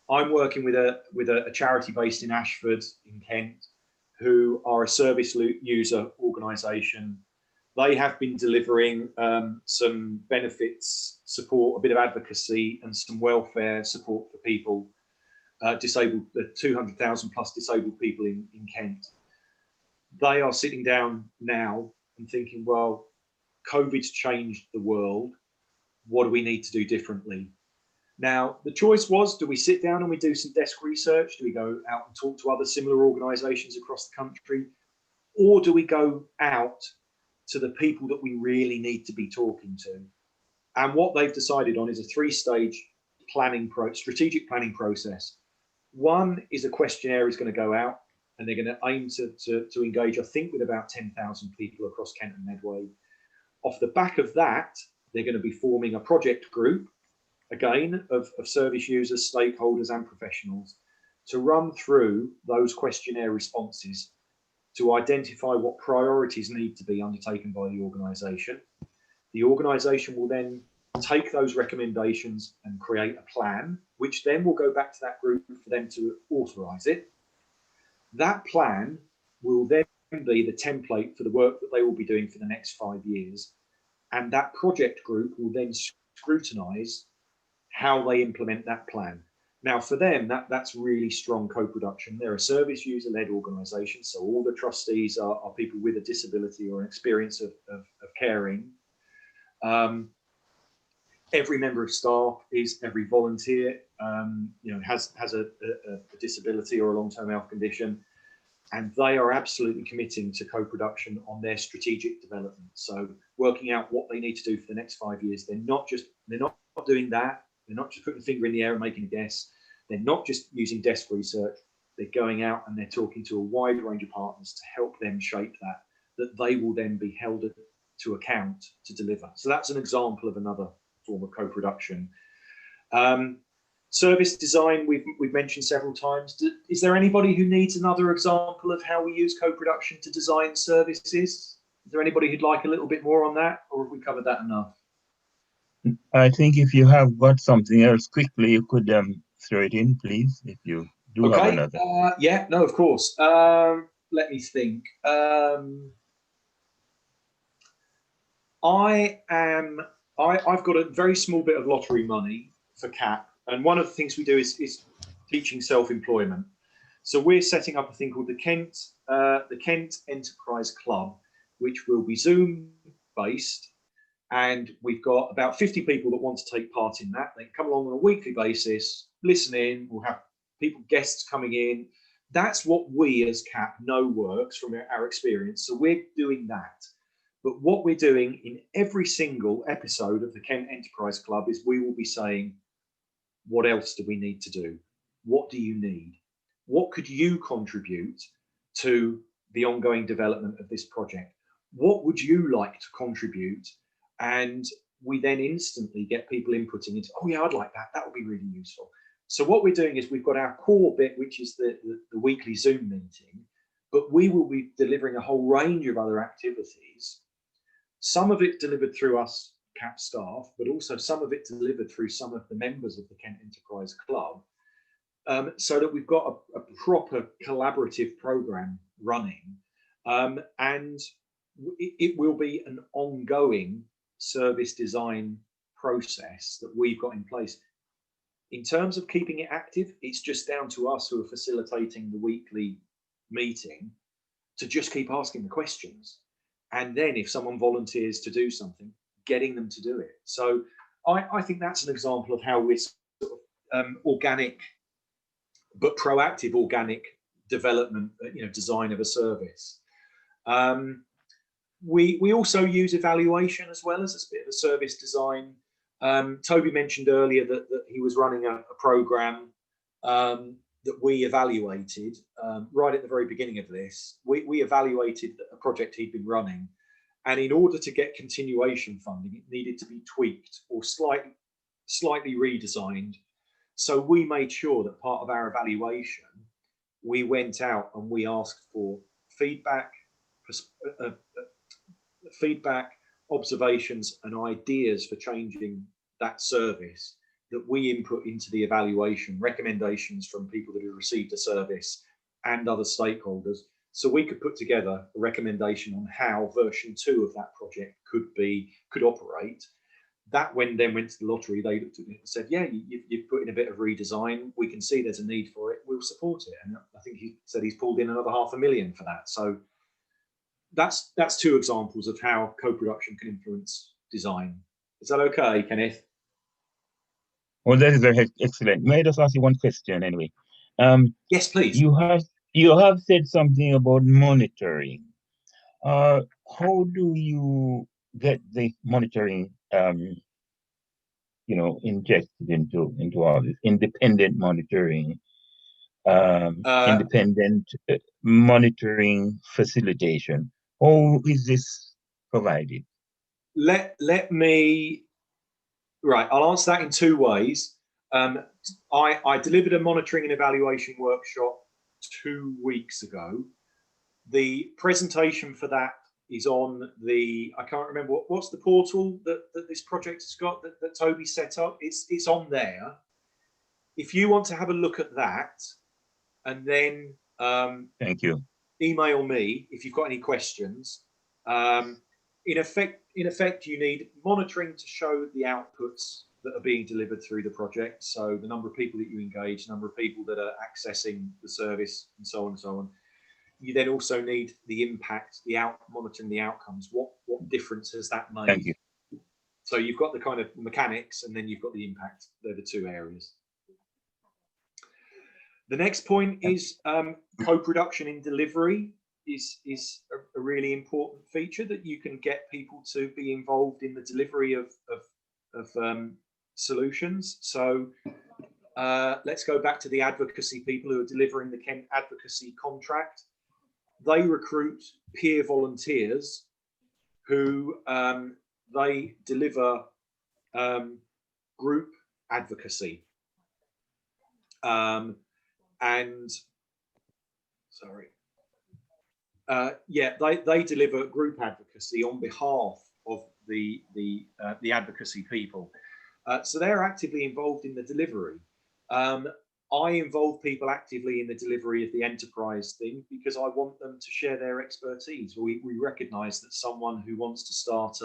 I'm working with a charity based in Ashford in Kent, who are a service user organisation. They have been delivering some benefits support, a bit of advocacy and some welfare support for people, disabled, 200,000 plus disabled people in Kent. They are sitting down now and thinking, well, COVID's changed the world. What do we need to do differently? Now, the choice was, do we sit down and we do some desk research? Do we go out and talk to other similar organisations across the country? Or do we go out to the people that we really need to be talking to? And what they've decided on is a 3-stage strategic planning process. One is a questionnaire is going to go out and they're going to aim to engage, I think, with about 10,000 people across Kent and Medway. Off the back of that, they're going to be forming a project group, again, of service users, stakeholders and professionals, to run through those questionnaire responses to identify what priorities need to be undertaken by the organisation. The organisation will then take those recommendations and create a plan, which then will go back to that group for them to authorize it. That plan will then be the template for the work that they will be doing for the next 5 years. And that project group will then scrutinize how they implement that plan. Now, for them, that's really strong co-production. They're a service user-led organization, so all the trustees are people with a disability or an experience of caring. Every member of staff is every volunteer, has a disability or a long-term health condition, and they are absolutely committing to co-production on their strategic development. So working out what they need to do for the next 5 years. They're not doing that. They're not just putting a finger in the air and making a guess. They're not just using desk research. They're going out and they're talking to a wide range of partners to help them shape that they will then be held to account to deliver. So that's an example of another form of co-production. Service design, we've mentioned several times. Is there anybody who needs another example of how we use co-production to design services? Is there anybody who'd like a little bit more on that, or have we covered that enough? I think if you have got something else quickly, you could throw it in, please, if you do have another. Yeah, no, of course. Let me think. I've got a very small bit of lottery money for CAP, and one of the things we do is teaching self-employment. So we're setting up a thing called the Kent Enterprise Club, which will be Zoom based, and we've got about 50 people that want to take part in that. They can come along on a weekly basis, listen in. We'll have guests coming in. That's what we as CAP know works from our experience. So we're doing that. But what we're doing in every single episode of the Kent Enterprise Club is we will be saying, what else do we need to do? What do you need? What could you contribute to the ongoing development of this project? What would you like to contribute? And we then instantly get people inputting into, oh yeah, I'd like that. That would be really useful. So what we're doing is we've got our core bit, which is the weekly Zoom meeting, but we will be delivering a whole range of other activities. Some of it delivered through us CAP staff, but also some of it delivered through some of the members of the Kent Enterprise Club, so that we've got a proper collaborative program running. And it will be an ongoing service design process that we've got in place. In terms of keeping it active, it's just down to us who are facilitating the weekly meeting to just keep asking the questions. And then if someone volunteers to do something, getting them to do it. So I think that's an example of how we're sort of organic, but proactive organic development, design of a service. We also use evaluation as well as a bit of a service design. Toby mentioned earlier that he was running a program that we evaluated right at the very beginning of this. We evaluated a project he'd been running, and in order to get continuation funding, it needed to be tweaked or slightly redesigned. So we made sure that part of our evaluation, we went out and we asked for feedback, observations and ideas for changing that service that we input into the evaluation, recommendations from people that have received a service and other stakeholders. So we could put together a recommendation on how version 2 of that project could operate. That then went to the lottery. They looked at it and said, yeah, you've put in a bit of redesign. We can see there's a need for it. We'll support it. And I think he said he's pulled in another $500,000 for that. So that's 2 examples of how co-production can influence design. Is that okay, Kenneth? Well, that is very excellent. May I just ask you one question anyway? Yes, please. You have said something about monitoring. How do you get the monitoring, injected into all this independent monitoring, independent monitoring facilitation? How is this provided? Right, I'll answer that in 2 ways. I delivered a monitoring and evaluation workshop 2 weeks ago. The presentation for that is on the, I can't remember what's the portal that this project has got that Toby set up. It's on there. If you want to have a look at that, and then thank you. Email me if you've got any questions. In effect, you need monitoring to show the outputs that are being delivered through the project. So the number of people that you engage, number of people that are accessing the service, and so on and so on. You then also need the impact, monitoring the outcomes. What difference has that made? Thank you. So you've got the kind of mechanics, and then you've got the impact. They're the two areas. The next point is co-production in delivery is a really important feature, that you can get people to be involved in the delivery of solutions. So let's go back to the advocacy people who are delivering the Kent advocacy contract. They recruit peer volunteers who they deliver group advocacy. They deliver group advocacy on behalf of the advocacy people. So they're actively involved in the delivery. I involve people actively in the delivery of the enterprise thing because I want them to share their expertise. We recognise that someone who wants to start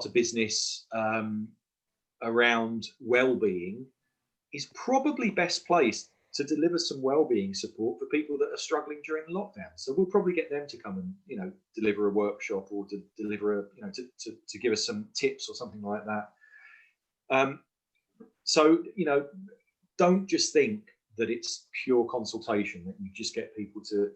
a business around well-being is probably best placed to deliver some well-being support for people that are struggling during the lockdown. So we'll probably get them to come and deliver a workshop, or to deliver to give us some tips or something like that. Don't just think that it's pure consultation, that you just get people to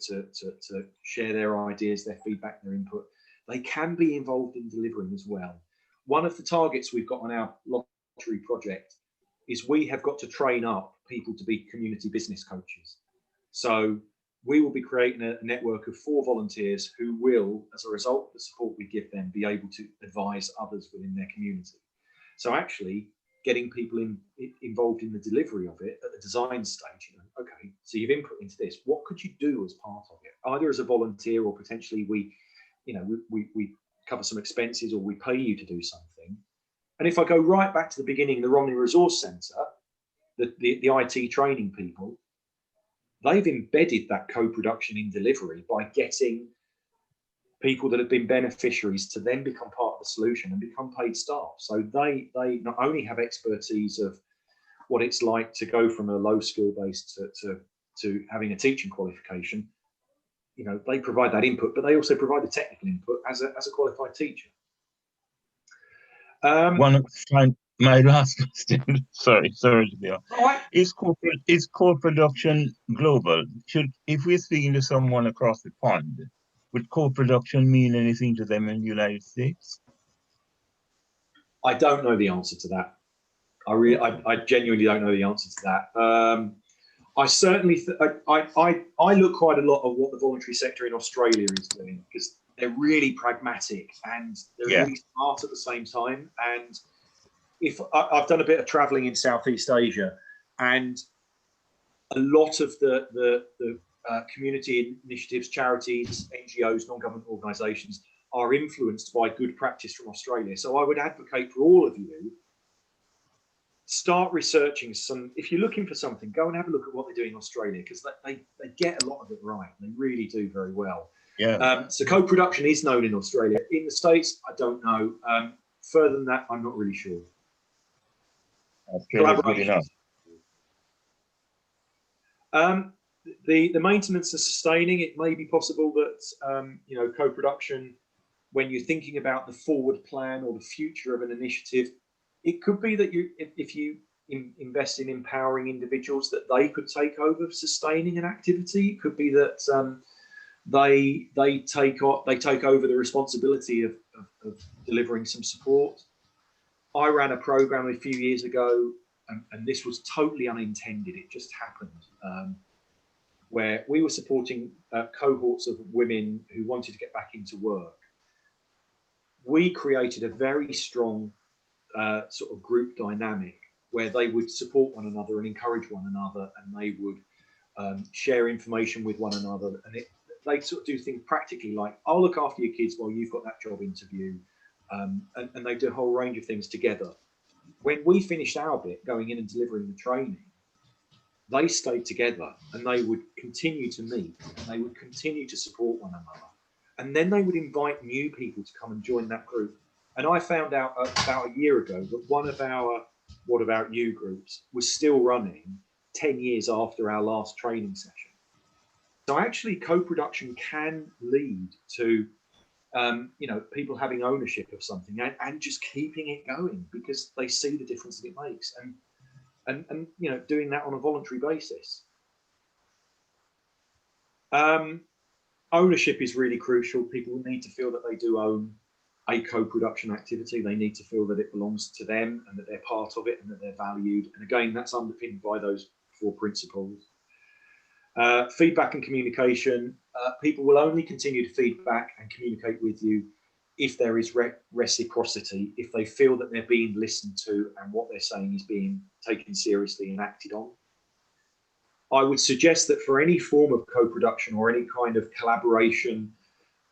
share their ideas, their feedback, their input. They can be involved in delivering as well. One of the targets we've got on our lottery project is we have got to train up people to be community business coaches. So we will be creating a network of 4 volunteers who will, as a result of the support we give them, be able to advise others within their community. So actually getting people involved in the delivery of it at the design stage. Okay, so you've input into this. What could you do as part of it? Either as a volunteer, or potentially we cover some expenses, or we pay you to do something. And if I go right back to the beginning, the Romney Resource Centre, the IT training people, they've embedded that co-production in delivery by getting people that have been beneficiaries to then become part of the solution and become paid staff. So they not only have expertise of what it's like to go from a low skill base to having a teaching qualification, they provide that input, but they also provide the technical input as a qualified teacher. My last question. sorry, Bill. Right. Is co-production global? If we're speaking to someone across the pond, would co-production mean anything to them in the United States? I don't know the answer to that. I genuinely don't know the answer to that. I certainly, I look quite a lot at what the voluntary sector in Australia is doing, because they're really pragmatic and they're really smart at the same time. And if I've done a bit of traveling in Southeast Asia, and a lot of the community initiatives, charities, NGOs, non-government organisations are influenced by good practice from Australia. So I would advocate for all of you, start researching some. If you're looking for something, go and have a look at what they do in Australia, because they get a lot of it right. They really do very well. Yeah. So co-production is known in Australia. In the States, I don't know. Further than that, I'm not really sure. Okay, good enough. The maintenance and sustaining, it may be possible that co-production, when you're thinking about the forward plan or the future of an initiative, it could be that if you invest in empowering individuals, that they could take over sustaining an activity. It could be that they take over the responsibility of delivering some support. I ran a program a few years ago, and this was totally unintended. It just happened, where we were supporting cohorts of women who wanted to get back into work. We created a very strong sort of group dynamic where they would support one another and encourage one another, and they would share information with one another. And they sort of do things practically, like I'll look after your kids while you've got that job interview, and they do a whole range of things together. When we finished our bit, going in and delivering the training, they stayed together and they would continue to meet and they would continue to support one another. And then they would invite new people to come and join that group. And I found out about a year ago that one of our What About You groups was still running 10 years after our last training session. So actually co-production can lead to people having ownership of something and just keeping it going because they see the difference that it makes. And doing that on a voluntary basis. Ownership is really crucial. People need to feel that they do own a co-production activity. They need to feel that it belongs to them and that they're part of it and that they're valued. And again, that's underpinned by those 4 principles. Feedback and communication. People will only continue to feedback and communicate with you if there is reciprocity, if they feel that they're being listened to and what they're saying is being taken seriously and acted on. I would suggest that for any form of co-production or any kind of collaboration,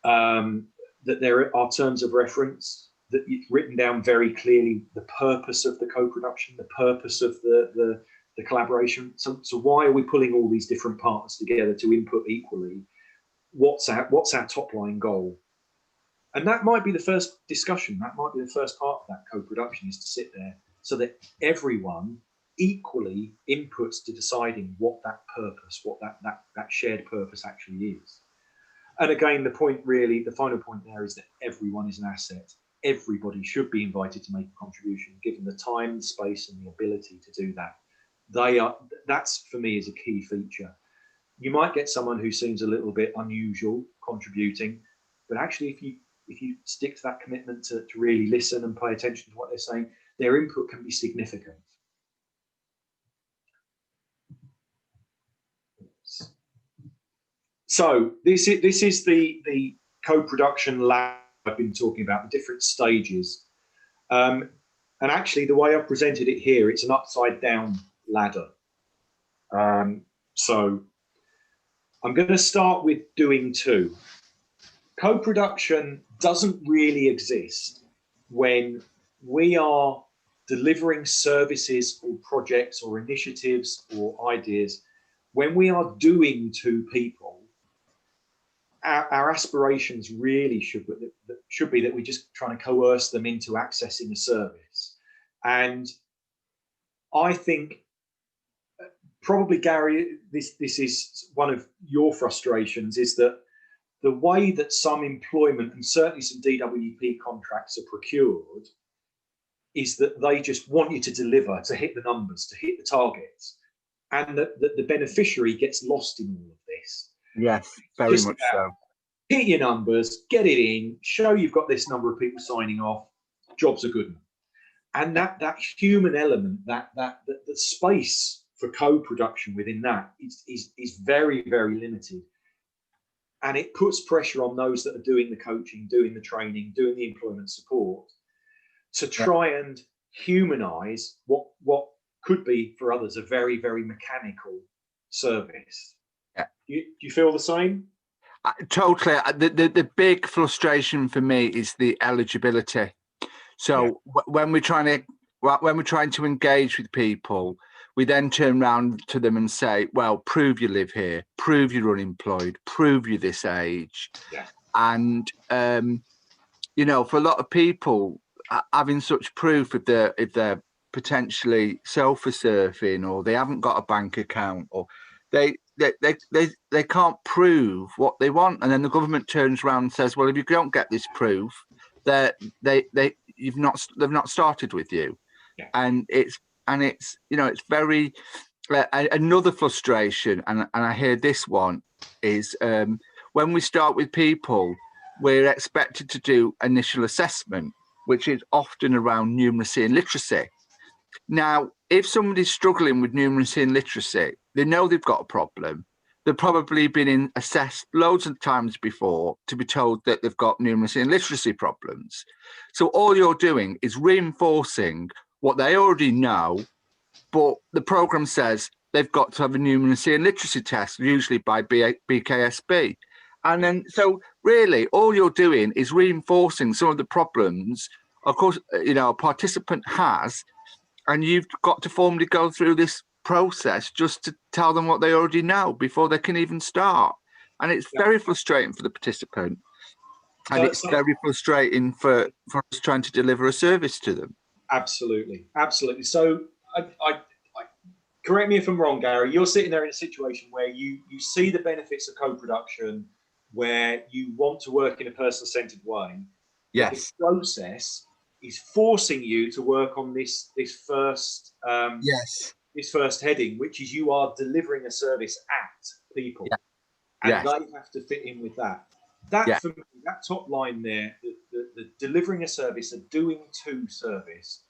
that there are terms of reference, that it's written down very clearly the purpose of the co-production, the purpose of the collaboration. So why are we pulling all these different partners together to input equally? What's our top line goal? And that might be the first discussion. That might be the first part of that co-production, is to sit there so that everyone equally inputs to deciding what that purpose, what that shared purpose actually is. And again, the final point there is that everyone is an asset. Everybody should be invited to make a contribution, given the time, the space, and the ability to do that. That's for me is a key feature. You might get someone who seems a little bit unusual contributing, but actually if you stick to that commitment to really listen and pay attention to what they're saying, their input can be significant. So this is the co-production lab I've been talking about, the different stages. And actually the way I've presented it here, it's an upside down ladder. So I'm going to start with doing 2. Co-production doesn't really exist when we are delivering services or projects or initiatives or ideas. When we are doing to people, our aspirations really should be that we're just trying to coerce them into accessing a service. And I think probably, Gary, this is one of your frustrations, is that the way that some employment and certainly some DWP contracts are procured is that they just want you to deliver, to hit the numbers, to hit the targets, and that the beneficiary gets lost in all of this. Yes, very much so. Hit your numbers, get it in, show you've got this number of people signing off, jobs are good. And that human element, the space for co-production within that is very, very limited. And it puts pressure on those that are doing the coaching, doing the training, doing the employment support to try and humanize what could be for others a very, very mechanical service. Yeah. Do you feel the same? Totally. The big frustration for me is the eligibility. So when we're trying to engage with people, we then turn around to them and say, well, prove you live here, prove you're unemployed, prove you're this age. Yeah. And, for a lot of people, having such proof if they're potentially sofa-surfing or they haven't got a bank account or they can't prove what they want. And then the government turns around and says, well, if you don't get this proof, they've not started with you. Yeah. And it's very another frustration, and I hear this one is when we start with people, we're expected to do initial assessment, which is often around numeracy and literacy. Now, if somebody's struggling with numeracy and literacy, they know they've got a problem. They've probably been assessed loads of times before to be told that they've got numeracy and literacy problems. So all you're doing is reinforcing what they already know, but the program says they've got to have a numeracy and literacy test, usually by BKSB. And then, so really, all you're doing is reinforcing some of the problems, of course, you know, a participant has, and you've got to formally go through this process just to tell them what they already know before they can even start. And it's very frustrating for the participant. And it's very frustrating for us trying to deliver a service to them. Absolutely, absolutely. So, correct me if I'm wrong, Gary. You're sitting there in a situation where you see the benefits of co-production, where you want to work in a person-centered way. Yes. The process is forcing you to work on this first this first heading, which is you are delivering a service at people, and they have to fit in with that. That for me, that top line there, the delivering a service, a doing to service,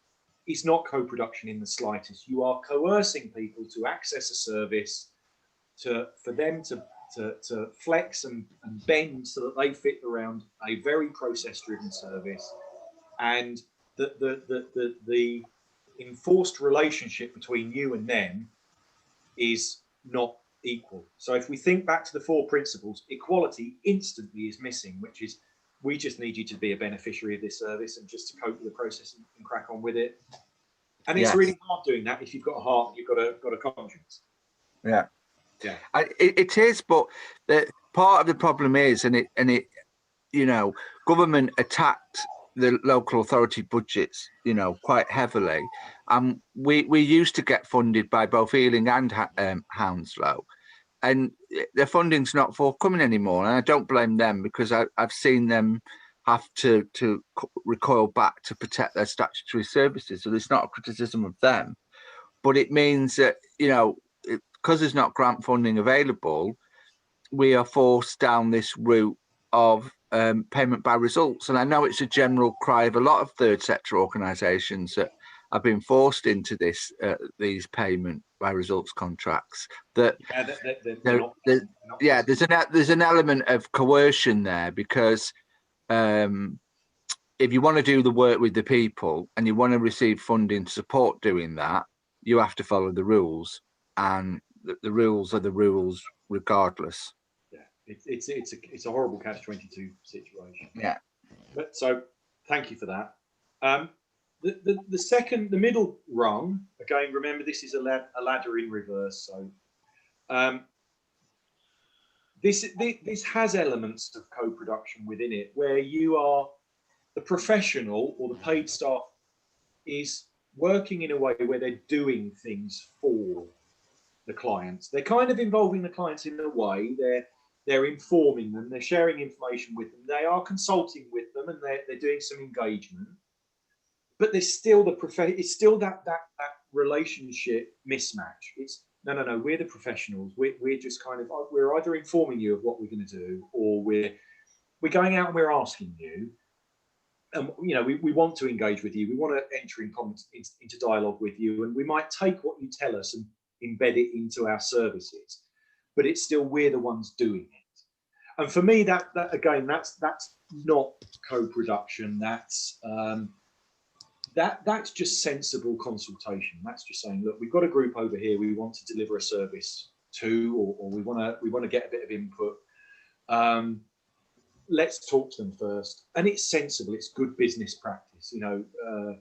is not co-production in the slightest. You are coercing people to access a service, for them to flex and bend so that they fit around a very process-driven service, and the enforced relationship between you and them is not equal. So if we think back to the 4 principles, equality instantly is missing, which is, we just need you to be a beneficiary of this service and just to cope with the process and crack on with it. And it's really hard doing that if you've got a heart, you've got a conscience. Yeah. Yeah. It is, but part of the problem is, and it, you know, government attacked the local authority budgets, you know, quite heavily. We used to get funded by both Ealing and Hounslow, and their funding's not forthcoming anymore. And I don't blame them, because I've seen them have to recoil back to protect their statutory services. So it's not a criticism of them, but it means that, you know, because there's not grant funding available, we are forced down this route of payment by results. And I know it's a general cry of a lot of third sector organisations that have been forced into this these payment by results contracts. That there's an element of coercion there, because if you want to do the work with the people and you want to receive funding to support doing that, you have to follow the rules, and the rules are the rules regardless. Yeah, it's a horrible catch-22 situation. Yeah. But so thank you for that. The middle rung, again, remember this is a ladder in reverse. So this has elements of co-production within it, where you are, the professional or the paid staff is working in a way where they're doing things for the clients. They're kind of involving the clients in a way. They're informing them. They're sharing information with them. They are consulting with them, and they're doing some engagement. But there's still it's still that relationship mismatch. It's no. We're the professionals. We're just kind of, we're either informing you of what we're going to do, or we're going out and we're asking you. You know, we want to engage with you. We want to enter into dialogue with you, and we might take what you tell us and embed it into our services. But it's still, we're the ones doing it. And for me, that again, that's not co-production. That's just sensible consultation. That's just saying, look, we've got a group over here we want to deliver a service to, or we want to get a bit of input. Let's talk to them first. And it's sensible. It's good business practice. You know,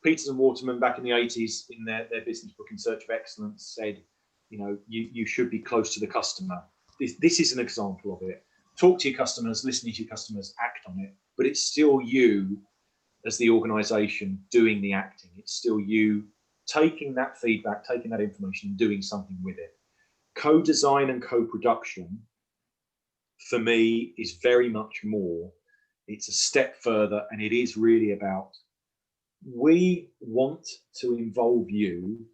Peters and Waterman back in the 80s in their business book In Search of Excellence said, you know, you should be close to the customer. This is an example of it. Talk to your customers, listen to your customers, act on it. But it's still you as the organisation doing the acting. It's still you taking that feedback, taking that information, and doing something with it. Co-design and co-production, for me, is very much more. It's a step further, and it is really about, we want to involve you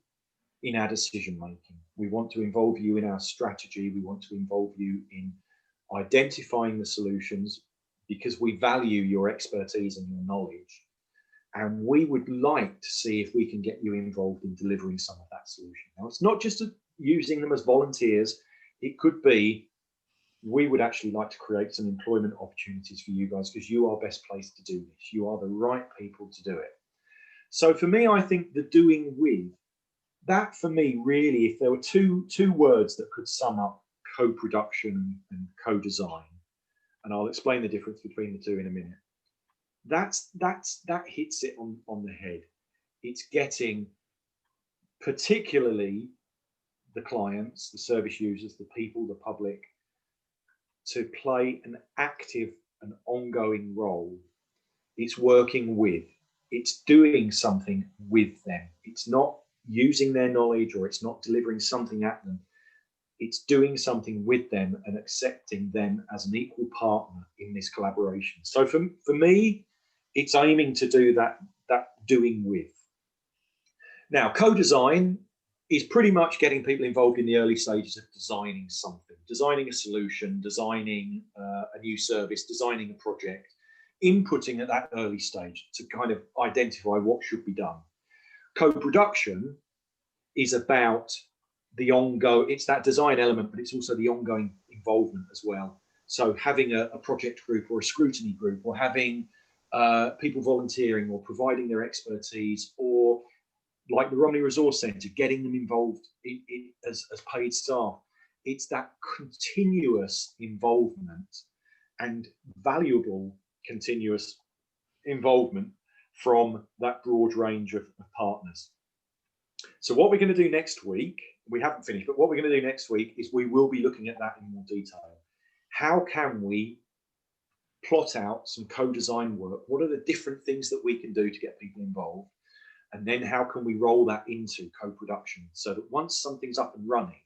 in our decision making. We want to involve you in our strategy. We want to involve you in identifying the solutions, because we value your expertise and your knowledge. And we would like to see if we can get you involved in delivering some of that solution. Now, it's not just using them as volunteers. It could be, we would actually like to create some employment opportunities for you guys, because you are best placed to do this. You are the right people to do it. So for me, I think the doing with, that for me, really, if there were two words that could sum up co-production and co-design, and I'll explain the difference between the two in a minute. That hits it on the head. It's getting particularly the clients, the service users, the people, the public, to play an active and ongoing role. It's working with, it's doing something with them. It's not using their knowledge, or it's not delivering something at them. It's doing something with them and accepting them as an equal partner in this collaboration. So for me, it's aiming to do that doing with. Now, co-design is pretty much getting people involved in the early stages of designing something, designing a solution, designing a new service, designing a project, inputting at that early stage to kind of identify what should be done. Co-production is about the ongoing, it's that design element, but it's also the ongoing involvement as well. So having a project group or a scrutiny group, or having people volunteering or providing their expertise, or like the Romney Resource Centre, getting them involved as paid staff. It's that continuous involvement and valuable continuous involvement from that broad range of partners. So what we're going to do next week, we haven't finished, but what we're going to do next week is we will be looking at that in more detail. How can we plot out some co-design work? What are the different things that we can do to get people involved? And then how can we roll that into co-production, so that once something's up and running,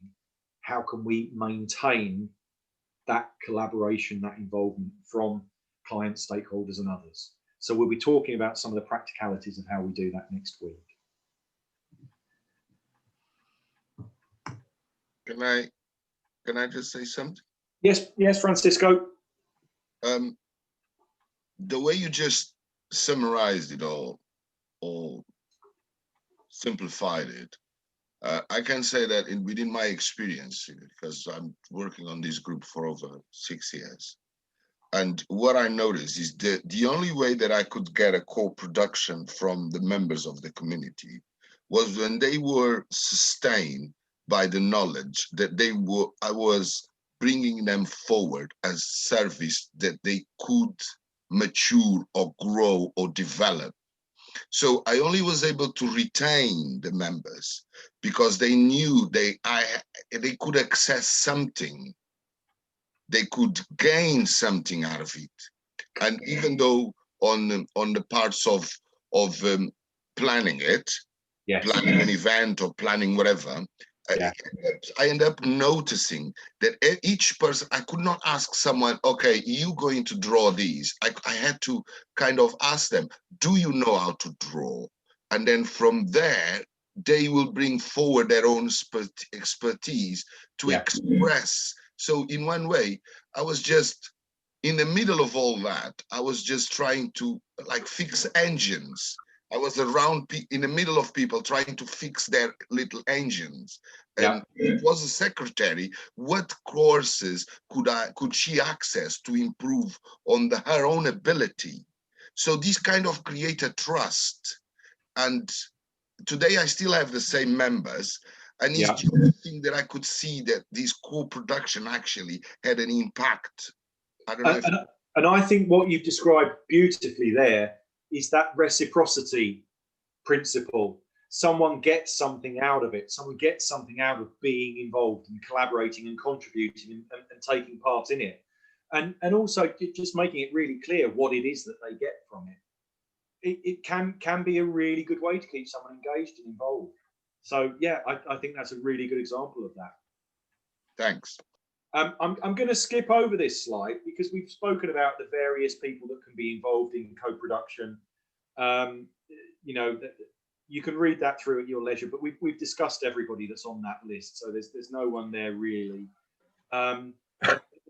how can we maintain that collaboration, that involvement from clients, stakeholders, and others? So we'll be talking about some of the practicalities of how we do that next week. Can I just say something? Yes, Francisco. The way you just summarized it all, or simplified it, I can say that within my experience, because I'm working on this group for over 6 years, and what I noticed is the only way that I could get a co-production from the members of the community was when they were sustained by the knowledge that I was bringing them forward as service that they could mature or grow or develop. So I only was able to retain the members because they knew they could access something, they could gain something out of it. And even though on the parts of planning it, planning an event or planning whatever, I end up noticing that each person, I could not ask someone, okay, you going to draw these? I had to kind of ask them, do you know how to draw? And then from there, they will bring forward their own expertise to express. So in one way, I was just in the middle of all that. I was just trying to like fix engines. I was around in the middle of people trying to fix their little engines. And it was a secretary. What courses could she access to improve on her own ability? So this kind of created trust. And today I still have the same members. And it's just the thing that I could see that this co-production actually had an impact. I don't know and I think what you've described beautifully there is that reciprocity principle. Someone gets something out of it. Someone gets something out of being involved and collaborating and contributing and taking part in it. And also just making it really clear what it is that they get from it. It can be a really good way to keep someone engaged and involved. So yeah, I think that's a really good example of that. Thanks. I'm going to skip over this slide because we've spoken about the various people that can be involved in co-production. You know, you can read that through at your leisure, but we've discussed everybody that's on that list, so there's no one there really. The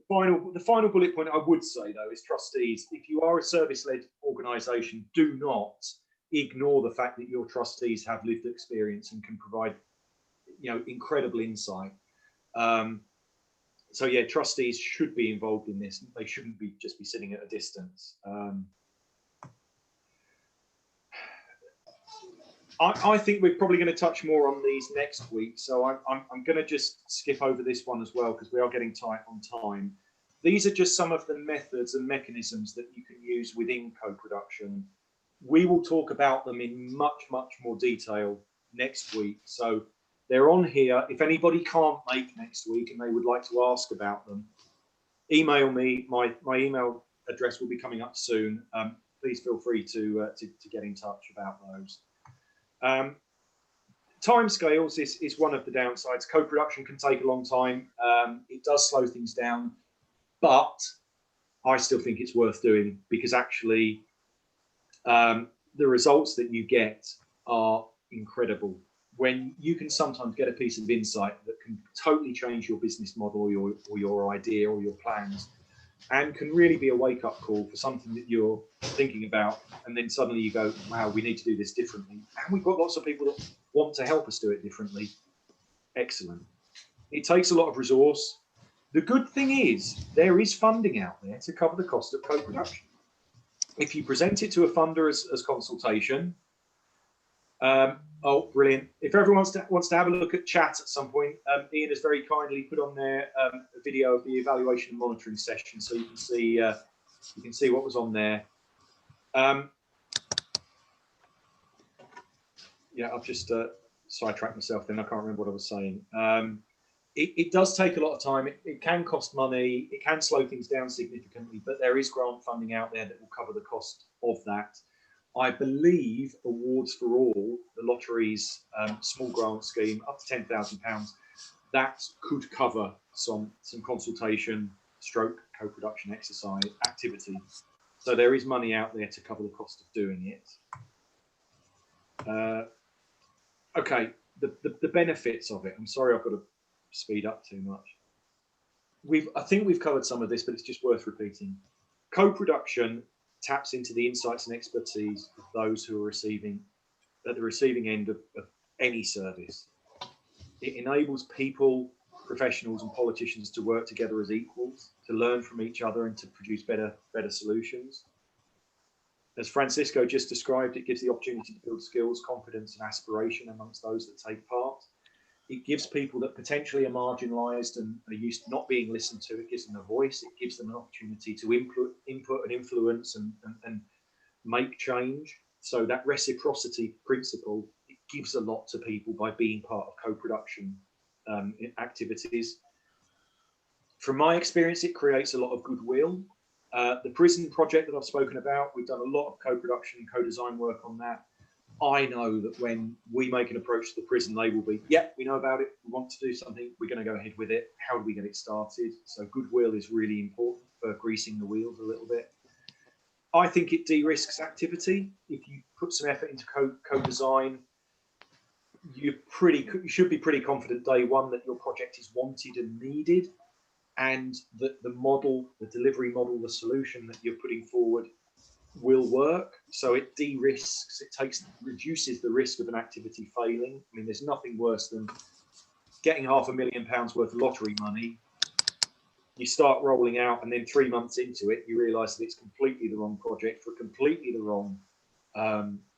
final bullet point I would say though is trustees. If you are a service-led organisation, do not ignore the fact that your trustees have lived experience and can provide, you know, incredible insight. So yeah, trustees should be involved in this. They shouldn't just be sitting at a distance. I think we're probably going to touch more on these next week. So I'm going to just skip over this one as well because we are getting tight on time. these are just some of the methods and mechanisms that you can use within co-production. We will talk about them in much, much more detail next week. So they're on here. If anybody can't make next week and they would like to ask about them, email me. My email address will be coming up soon. Please feel free to get in touch about those. Timescales is one of the downsides. Co-production can take a long time. It does slow things down, but I still think it's worth doing, because actually the results that you get are incredible. When you can sometimes get a piece of insight that can totally change your business model or your idea or your plans, and can really be a wake-up call for something that you're thinking about, and then suddenly you go, wow, we need to do this differently. And we've got lots of people that want to help us do it differently. Excellent. It takes a lot of resource. The good thing is there is funding out there to cover the cost of co-production. If you present it to a funder as consultation, oh, brilliant. If everyone wants to have a look at chat at some point, Ian has very kindly put on there a video of the evaluation and monitoring session, so you can see what was on there. Yeah, I've just sidetracked myself then. I can't remember what I was saying. It does take a lot of time. It can cost money. It can slow things down significantly, but there is grant funding out there that will cover the cost of that. I believe Awards for All, the lottery's small grant scheme, up to £10,000, that could cover some consultation stroke co-production exercise activity. So there is money out there to cover the cost of doing it. Okay, the benefits of it. I'm sorry, I've got to speed up too much. I think we've covered some of this, but it's just worth repeating. Co-production taps into the insights and expertise of those who are at the receiving end of any service. It enables people, professionals and politicians to work together as equals, to learn from each other and to produce better solutions. As Francisco just described, it gives the opportunity to build skills, confidence and aspiration amongst those that take part. It gives people that potentially are marginalised and are used to not being listened to, it gives them a voice, it gives them an opportunity to input and influence and make change. So that reciprocity principle, it gives a lot to people by being part of co-production activities. From my experience, it creates a lot of goodwill. The prison project that I've spoken about, we've done a lot of co-production and co-design work on that. I know that when we make an approach to the prison, they will be, yeah, we know about it, we want to do something, we're going to go ahead with it. How do we get it started? So goodwill is really important for greasing the wheels a little bit. I think it de-risks activity. If you put some effort into co-design, you should be pretty confident day one that your project is wanted and needed, and that the model, the delivery model, the solution that you're putting forward will work. So it de-risks, reduces the risk of an activity failing. I mean, there's nothing worse than getting £500,000 worth of lottery money. You start rolling out, and then 3 months into it, you realise that it's completely the wrong project for completely the wrong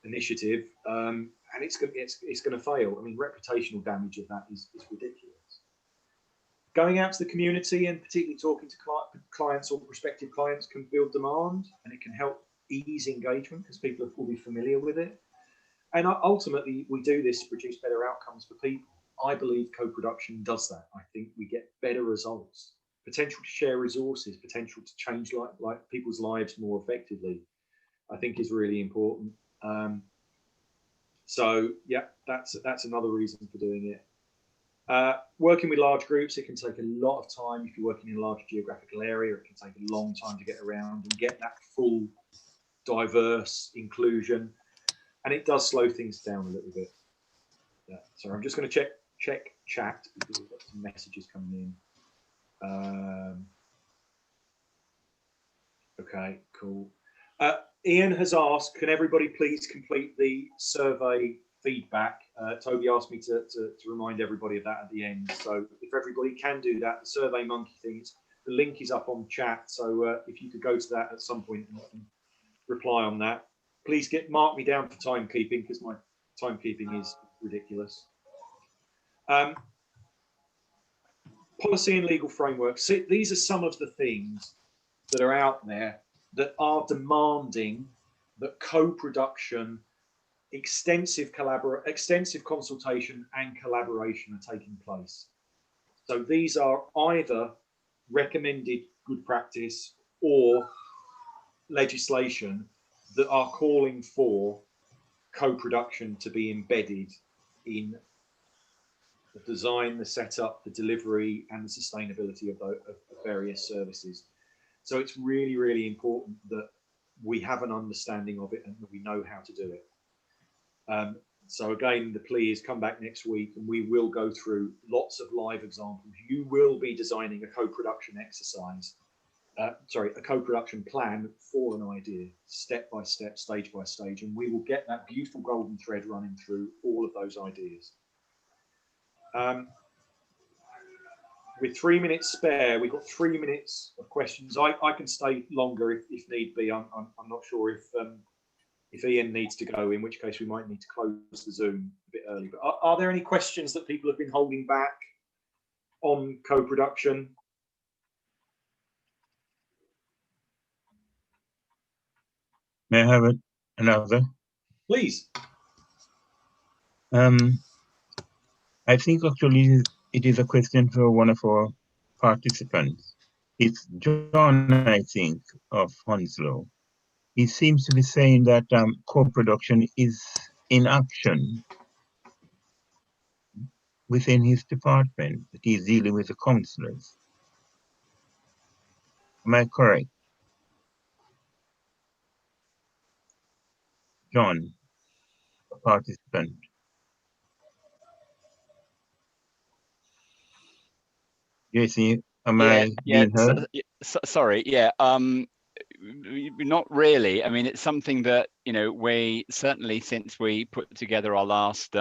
initiative, and it's going to fail. I mean, reputational damage of that is ridiculous. Going out to the community and particularly talking to clients or prospective clients can build demand, and it can help ease engagement because people will be familiar with it. And ultimately, we do this to produce better outcomes for people. I believe co-production does that. I think we get better results, potential to share resources, potential to change like people's lives more effectively, I think is really important. So yeah, that's another reason for doing it. Working with large groups, it can take a lot of time. If you're working in a large geographical area, it can take a long time to get around and get that full diverse inclusion, and it does slow things down a little bit. Yeah, so I'm just going to check chat because we've got some messages coming in. Okay, cool. Ian has asked, can everybody please complete the survey feedback? Toby asked me to remind everybody of that at the end. So if everybody can do that, the Survey Monkey thing, the link is up on chat. So if you could go to that at some point and reply on that. Please mark me down for timekeeping because my timekeeping is ridiculous. policy and legal frameworks. So these are some of the things that are out there that are demanding that co-production, extensive consultation and collaboration are taking place. So these are either recommended good practice or legislation that are calling for co-production to be embedded in the design, the setup, the delivery, and the sustainability of various services. So it's really, really important that we have an understanding of it and that we know how to do it. So again, the plea is come back next week and we will go through lots of live examples. You will be designing a co-production exercise, a co-production plan for an idea, step by step, stage by stage, and we will get that beautiful golden thread running through all of those ideas. With 3 minutes spare, we've got 3 minutes of questions. I can stay longer if need be. I'm not sure if Ian needs to go, in which case we might need to close the Zoom a bit early. But are there any questions that people have been holding back on co-production? May I have another? Please. I think actually it is a question for one of our participants. It's John, I think, of Hounslow. He seems to be saying that co-production is in action within his department, that he's dealing with the councillors. Am I correct? John, a participant. JC, am I being heard? Sorry, yeah. Not really. I mean, it's something that, you know, we certainly, since we put together our last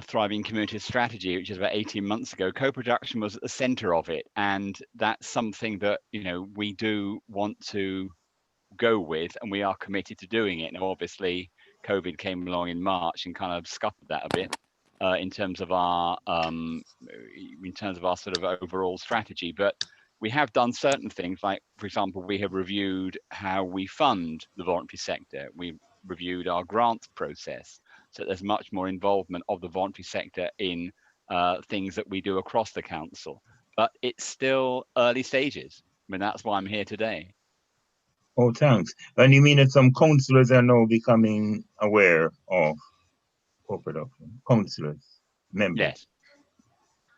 Thriving Community Strategy, which is about 18 months ago, co-production was at the center of it. And that's something that, you know, we do want to go with, and we are committed to doing it. Now, obviously, COVID came along in March and kind of scuppered that a bit in terms of our sort of overall strategy. But we have done certain things, like, for example, we have reviewed how we fund the voluntary sector. We reviewed our grants process, so there's much more involvement of the voluntary sector in things that we do across the council. But it's still early stages. I mean, that's why I'm here today. Oh, thanks. And you mean that some councillors are now becoming aware of co-production? Councillors, members? Yes.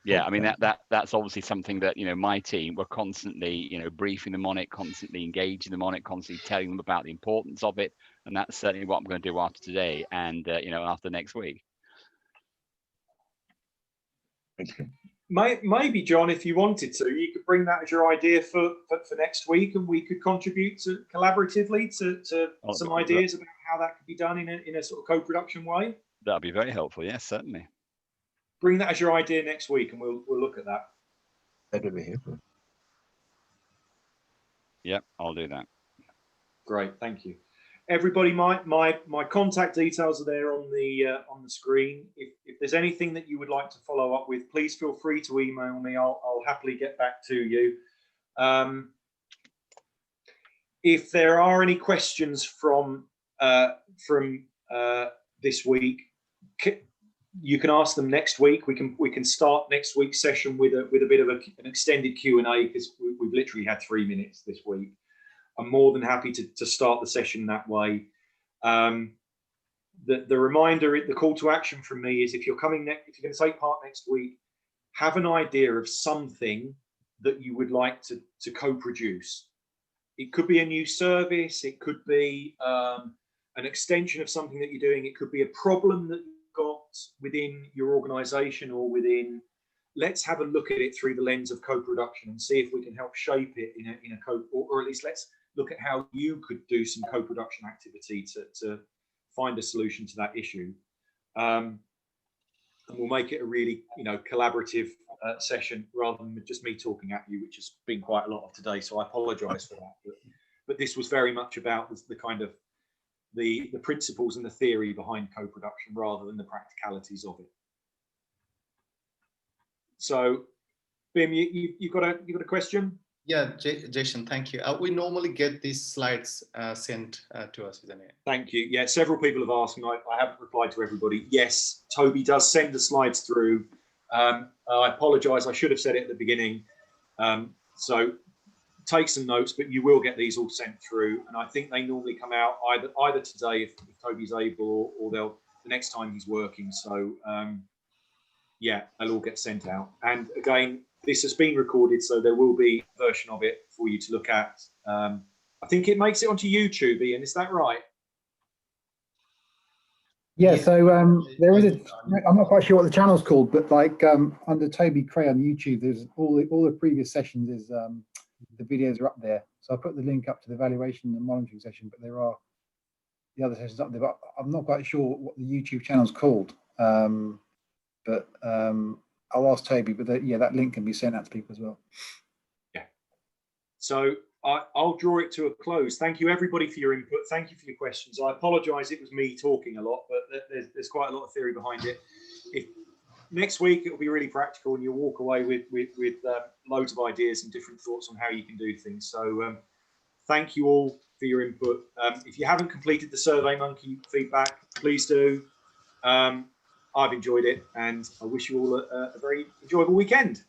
Yeah, I mean, that's obviously something that, you know, my team, we're constantly, you know, briefing them on it, constantly engaging them on it, constantly telling them about the importance of it. And that's certainly what I'm going to do after today and, you know, after next week. Thank you. Maybe, John, if you wanted to, you could bring that as your idea for next week, and we could contribute collaboratively to some ideas about how that could be done in a sort of co-production way. That'd be very helpful. Yes, certainly. Bring that as your idea next week, and we'll look at that. That'll be helpful. Yep, I'll do that. Great, thank you. Everybody, my contact details are there on the screen. If there's anything that you would like to follow up with, please feel free to email me. I'll happily get back to you. If there are any questions from this week, you can ask them next week. We can start next week's session with a bit of an extended Q&A, because we've literally had 3 minutes this week. I'm more than happy to start the session that way. The reminder, the call to action from me is, if you're going to take part next week, have an idea of something that you would like to co-produce. It could be a new service. It could be an extension of something that you're doing. It could be a problem that you've got within your organization or within. Let's have a look at it through the lens of co-production and see if we can help shape it in a or at least let's look at how you could do some co-production activity to find a solution to that issue. And we'll make it a really, collaborative session rather than just me talking at you, which has been quite a lot of today. So I apologise for that. But this was very much about the kind of the principles and the theory behind co-production rather than the practicalities of it. So, Bim, you've got a question? Yeah, Jason, thank you. We normally get these slides sent to us, isn't it? Thank you. Yeah, several people have asked, and I haven't replied to everybody. Yes, Toby does send the slides through. I apologise, I should have said it at the beginning. So take some notes, but you will get these all sent through, and I think they normally come out either today if Toby's able, or they'll the next time he's working. So yeah, they'll all get sent out. And again, this has been recorded, so there will be a version of it for you to look at. I think it makes it onto YouTube, Ian, is that right? Yeah, so there is I'm not quite sure what the channel's called, but like under Toby Cray on YouTube, there's all the previous sessions is the videos are up there. So I put the link up to the evaluation and monitoring session, but there are the other sessions up there, but I'm not quite sure what the YouTube channel's called. But I'll ask Toby, but yeah, that link can be sent out to people as well. Yeah. So I'll draw it to a close. Thank you everybody for your input. Thank you for your questions. I apologise it was me talking a lot, but there's quite a lot of theory behind it. If next week it'll be really practical, and you'll walk away with loads of ideas and different thoughts on how you can do things. So thank you all for your input. If you haven't completed the SurveyMonkey feedback, please do. I've enjoyed it, and I wish you all a very enjoyable weekend.